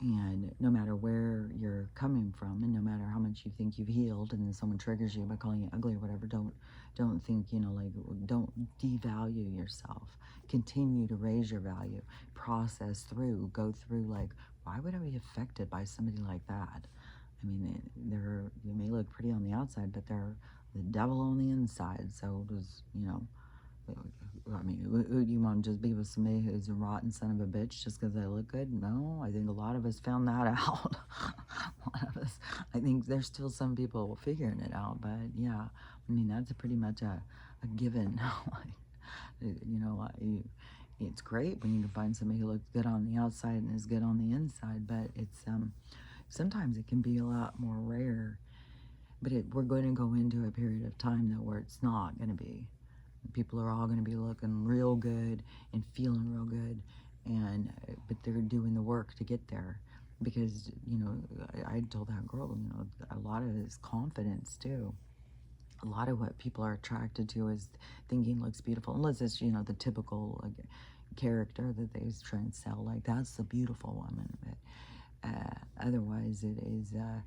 And no matter where you're coming from, and no matter how much you think you've healed, and then someone triggers you by calling you ugly or whatever, don't think, don't devalue yourself. Continue to raise your value. Process through, go through, like, why would I be affected by somebody like that? I mean, they may look pretty on the outside, but they're the devil on the inside. So does, I mean, who do you want to just be with somebody who's a rotten son of a bitch just because they look good? No, I think a lot of us found that out. A lot of us, I think there's still some people figuring it out, but yeah, I mean, that's pretty much a given. It's great when you can find somebody who looks good on the outside and is good on the inside, but it's sometimes it can be a lot more rare. But we're going to go into a period of time though where it's not going to be. People are all going to be looking real good and feeling real good, but they're doing the work to get there, because I told that girl, a lot of it is confidence too. A lot of what people are attracted to is thinking looks beautiful, unless it's the typical character that they try and sell, like that's the beautiful woman. But otherwise, it is the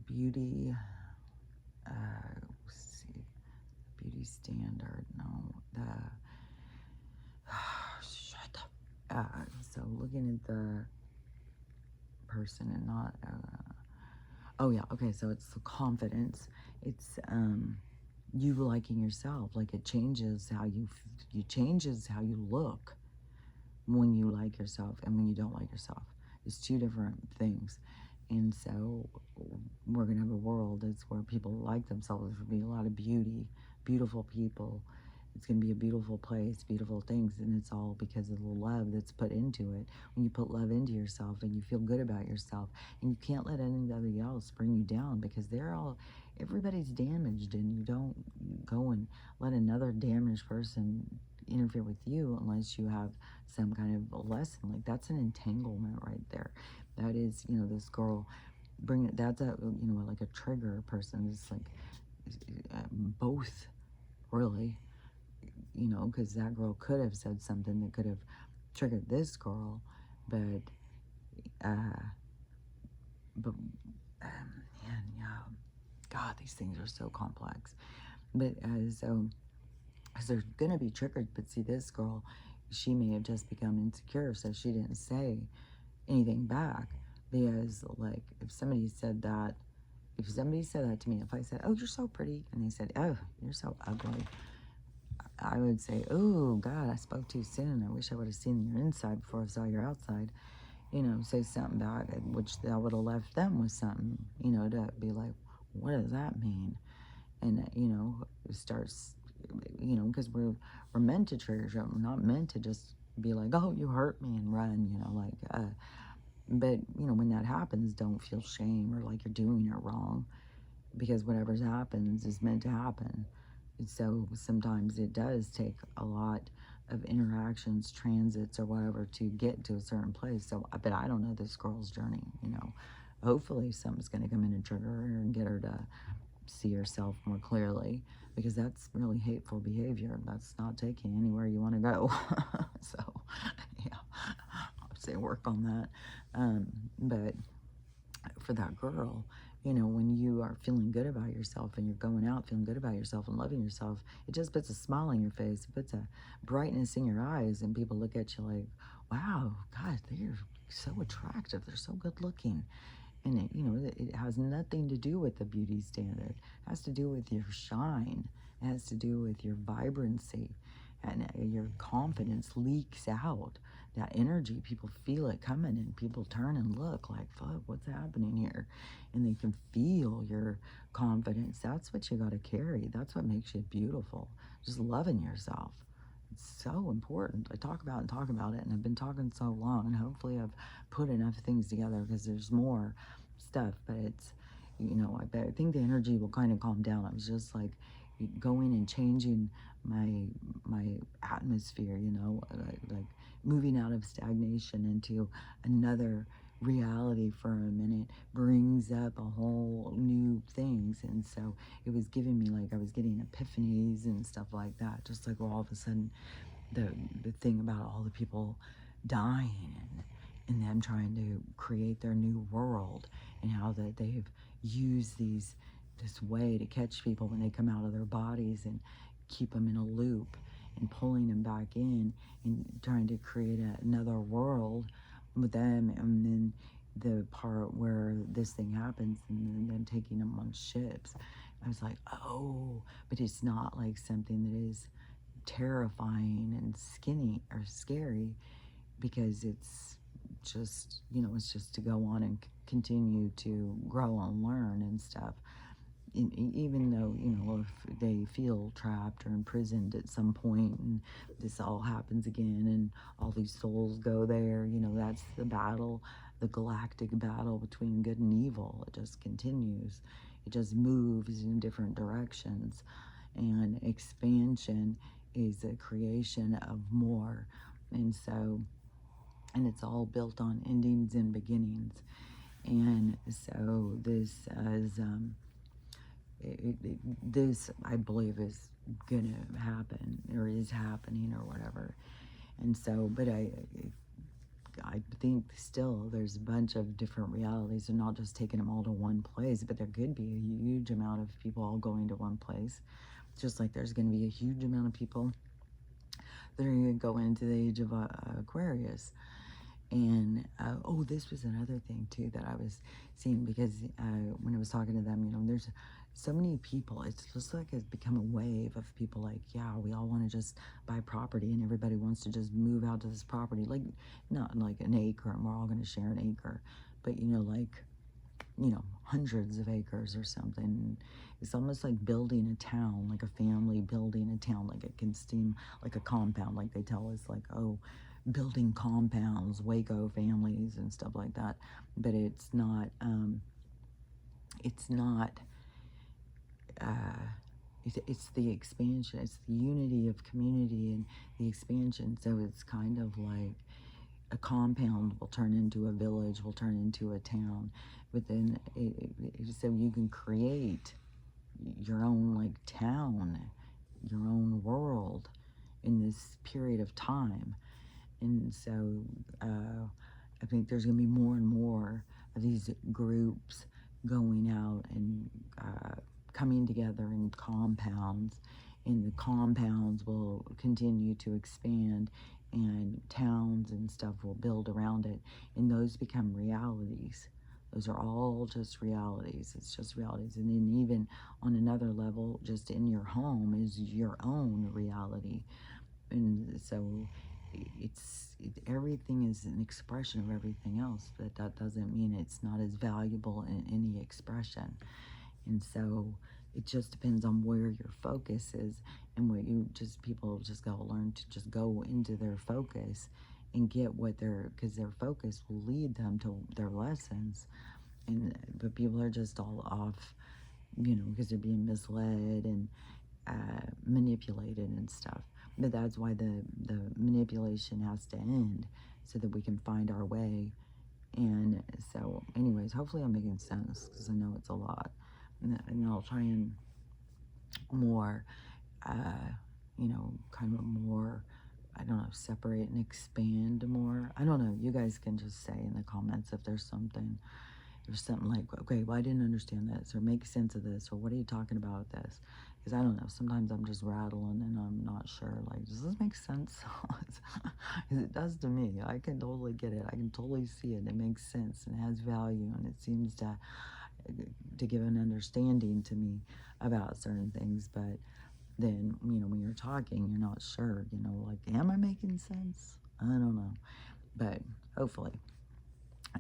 beauty, let's see, beauty standard, no, shut up. So looking at the person and not, oh yeah, okay, so it's the confidence, it's, you liking yourself, like it changes how you changes how you look when you like yourself and when you don't like yourself. It's two different things. And so we're going to have a world that's where people like themselves. There's going to be a lot of beauty, beautiful people. It's going to be a beautiful place, beautiful things, and it's all because of the love that's put into it. When you put love into yourself and you feel good about yourself, and you can't let anybody else bring you down, because everybody's damaged, and you don't go and let another damaged person interfere with you unless you have some kind of lesson. Like, that's an entanglement right there. That is, this girl that's a, like a trigger person. It's like both, really, because that girl could have said something that could have triggered this girl, but man, yeah, God, these things are so complex. But so they're gonna be triggered. But see, this girl, she may have just become insecure, so she didn't say anything back, because like if somebody said that to me, if I said, oh, you're so pretty, and they said, oh, you're so ugly, I would say, oh God, I spoke too soon, I wish I would have seen your inside before I saw your outside. Say something back, which I would have left them with something, to be like, what does that mean? And it starts, because we're meant to trigger something. We're not meant to just be like, oh, you hurt me, and run, but when that happens, don't feel shame or like you're doing it wrong, because whatever happens is meant to happen. And so sometimes it does take a lot of interactions, transits, or whatever to get to a certain place. So, but I don't know this girl's journey. Hopefully something's going to come in and trigger her and get her to see herself more clearly, because that's really hateful behavior. That's not taking anywhere you want to go. So, yeah, I'd say work on that. But for that girl, when you are feeling good about yourself and you're going out feeling good about yourself and loving yourself, it just puts a smile on your face. It puts a brightness in your eyes, and people look at you like, wow, God, they're so attractive. They're so good looking. And it has nothing to do with the beauty standard. It has to do with your shine. It has to do with your vibrancy, and your confidence leaks out. That energy, people feel it coming, and people turn and look like, fuck, what's happening here? And they can feel your confidence. That's what you got to carry. That's what makes you beautiful. Just loving yourself. It's so important. I talk about it, and I've been talking so long, and hopefully I've put enough things together, because there's more stuff, but it's, but I think the energy will kind of calm down. I was just like going and changing my atmosphere, like moving out of stagnation into another reality for a minute brings up a whole new things. And so it was giving me, like, I was getting epiphanies and stuff like that, just like all of a sudden the thing about all the people dying, and them trying to create their new world, and how that they've used this way to catch people when they come out of their bodies and keep them in a loop and pulling them back in and trying to create another world with them. And then the part where this thing happens and then them taking them on ships, I was like, oh, but it's not like something that is terrifying and skinny or scary, because it's just, it's just to go on and continue to grow and learn and stuff. Even though, if they feel trapped or imprisoned at some point and this all happens again and all these souls go there, that's the battle, the galactic battle between good and evil. It just continues. It just moves in different directions. And expansion is a creation of more. And so, and it's all built on endings and beginnings. And so this is, this, I believe, is gonna happen, or is happening, or whatever. And so, but I think still there's a bunch of different realities, and not just taking them all to one place, but there could be a huge amount of people all going to one place, just like there's going to be a huge amount of people that are going to go into the age of Aquarius. And oh, this was another thing too that I was seeing, because when I was talking to them, there's so many people. It's just like it's become a wave of people like, yeah, we all want to just buy property, and everybody wants to just move out to this property, like not like an acre, and we're all going to share an acre, but like, hundreds of acres or something. It's almost like building a town, like a family building a town. Like it can seem like a compound, like they tell us, like, oh, building compounds, Waco families and stuff like that. But it's not, it's not, it's the expansion, it's the unity of community and the expansion. So it's kind of like a compound will turn into a village, will turn into a town. But then, so you can create your own, like, town, your own world in this period of time. And so I think there's going to be more and more of these groups going out and coming together in compounds, and the compounds will continue to expand, and towns and stuff will build around it, and those become realities. Those are all just realities. It's just realities. And then even on another level, just in your home is your own reality. And so everything is an expression of everything else, but that doesn't mean it's not as valuable in any expression. And so it just depends on where your focus is, and what people just gotta learn to just go into their focus and get what because their focus will lead them to their lessons. But people are just all off, because they're being misled and manipulated and stuff. But that's why the manipulation has to end, so that we can find our way. And so, anyways, hopefully I'm making sense, because I know it's a lot. And I'll try and more, kind of more, I don't know, separate and expand more. I don't know. You guys can just say in the comments if there's something like, okay, well, I didn't understand this, or make sense of this, or what are you talking about with this? Because I don't know, sometimes I'm just rattling and I'm not sure, like, does this make sense? It does to me. I can totally get it. I can totally see it. It makes sense and it has value, and it seems to give an understanding to me about certain things. But then, when you're talking, you're not sure, like, am I making sense? I don't know. But hopefully.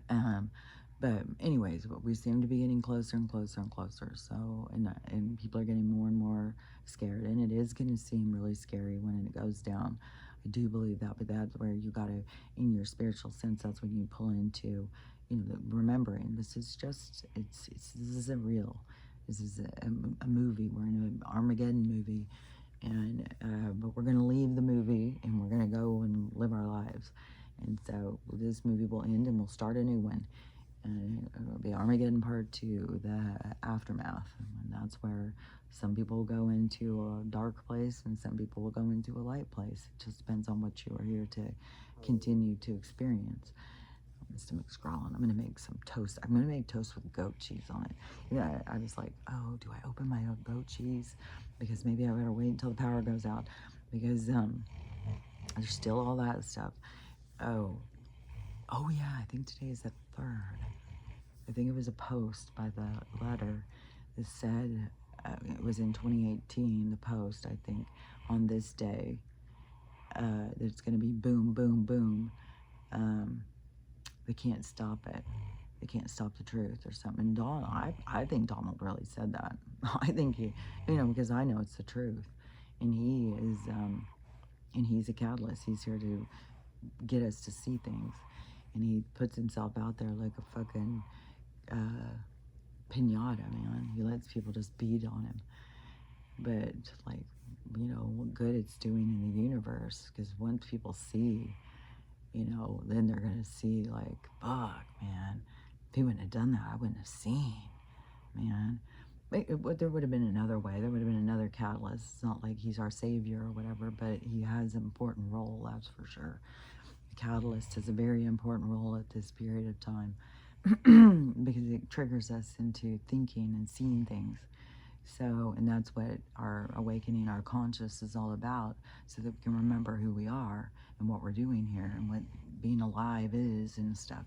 But anyways, we seem to be getting closer and closer and closer. So, and people are getting more and more scared, and it is going to seem really scary when it goes down. I do believe that, but that's where you got to, in your spiritual sense, that's when you pull into remembering this is just, this isn't real. This is a movie. We're in an Armageddon movie, and but we're gonna leave the movie and we're gonna go and live our lives. And so this movie will end and we'll start a new one. And it'll be Armageddon Part 2, the aftermath. And that's where some people will go into a dark place and some people will go into a light place. It just depends on what you are here to continue to experience. My stomach's growling. I'm gonna make some toast. I'm gonna make toast with goat cheese on it. Yeah, I was like, oh, do I open my goat cheese? Because maybe I better wait until the power goes out, because there's still all that stuff. Oh yeah, I think today is the 3rd. I think it was a post by the letter that said, it was in 2018, the post, I think, on this day, that it's going to be boom, boom, boom. They can't stop it. They can't stop the truth or something. And I think Donald really said that. I think he, because I know it's the truth. And he is, and he's a catalyst. He's here to get us to see things. And he puts himself out there like a fucking pinata, man. He lets people just beat on him. But, like, what good it's doing in the universe. Because once people see, then they're going to see, like, fuck, man. If he wouldn't have done that, I wouldn't have seen, man. There would have been another way. There would have been another catalyst. It's not like he's our savior or whatever, but he has an important role, that's for sure. The catalyst has a very important role at this period of time because it triggers us into thinking and seeing things. So, and that's what our awakening, our conscious is all about, so that we can remember who we are and what we're doing here and what being alive is and stuff.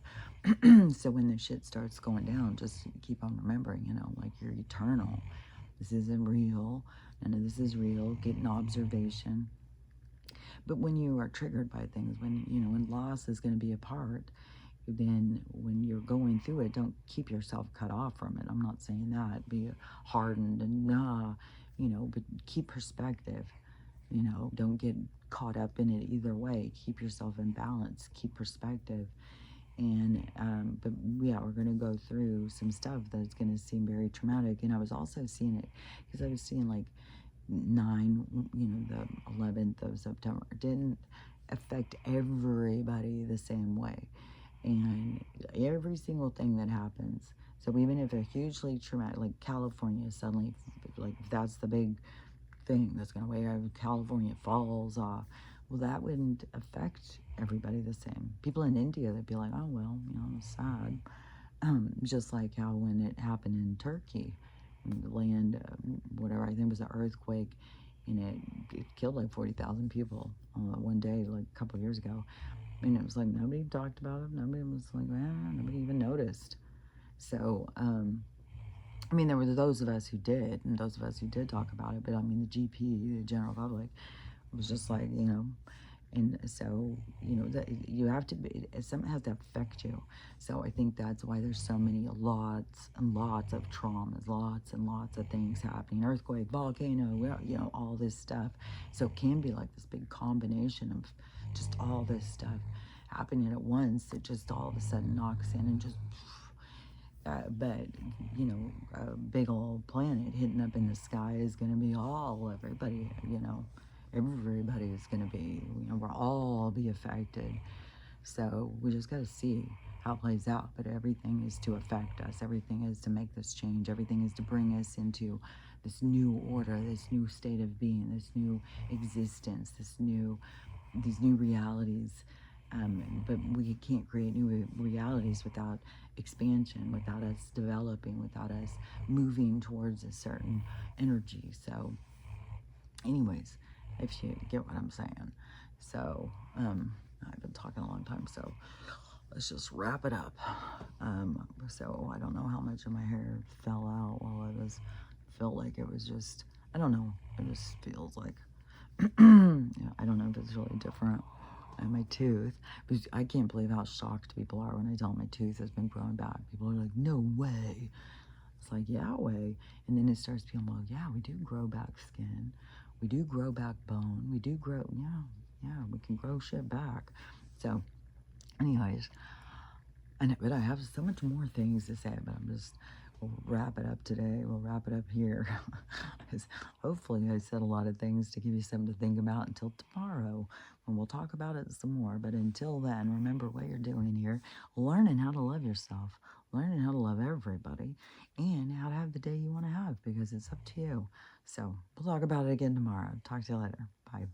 So when the shit starts going down, just keep on remembering, like you're eternal. This isn't real. None of this is real. Get an observation. But when you are triggered by things, when loss is going to be a part, then when you're going through it, don't keep yourself cut off from it. I'm not saying that. Be hardened and but keep perspective. Don't get caught up in it either way. Keep yourself in balance. Keep perspective. And but yeah, we're going to go through some stuff that's going to seem very traumatic. And I was also seeing it because I was seeing like the 11th of September didn't affect everybody the same way. And every single thing that happens, so even if a hugely traumatic, like California suddenly, like if that's the big thing that's going to weigh out, California falls off, well, that wouldn't affect everybody the same. People in India, they'd be like, oh, well, sad. Just like how when it happened in Turkey, the land, whatever, I think it was an earthquake, and it killed like 40,000 people one day, like a couple of years ago. And it was like nobody talked about it. Nobody was like, nobody even noticed. So, there were those of us who did, and those of us who did talk about it. But the GP, the general public, was just like, and so, that you have to be, something has to affect you. So I think that's why there's so many lots and lots of traumas, lots and lots of things happening, earthquake, volcano, all this stuff. So it can be like this big combination of just all this stuff happening at once. It just all of a sudden knocks in and just, but, a big old planet hitting up in the sky is going to be everybody, everybody is going to be, we'll all be affected. So we just got to see how it plays out. But everything is to affect us. Everything is to make this change. Everything is to bring us into this new order, this new state of being, this new existence, these new realities. But we can't create new realities without expansion, without us developing, without us moving towards a certain energy. So anyways, if you get what I'm saying. So I've been talking a long time, so let's just wrap it up. So I don't know how much of my hair fell out while felt like it was just, I don't know, it just feels like I don't know if it's really different. And my tooth, because I can't believe how shocked people are when I tell them my tooth has been growing back. People are like, no way. It's like, yeah, way. And then it starts being, well, yeah, we do grow back skin. We do grow back bone. We do grow, yeah, we can grow shit back. So, anyways, I know, but I have so much more things to say, but we'll wrap it up today. We'll wrap it up here. Because hopefully I said a lot of things to give you something to think about until tomorrow when we'll talk about it some more. But until then, remember what you're doing here, learning how to love yourself, learning how to love everybody, and how to have the day you want to have because it's up to you. So we'll talk about it again tomorrow. Talk to you later. Bye.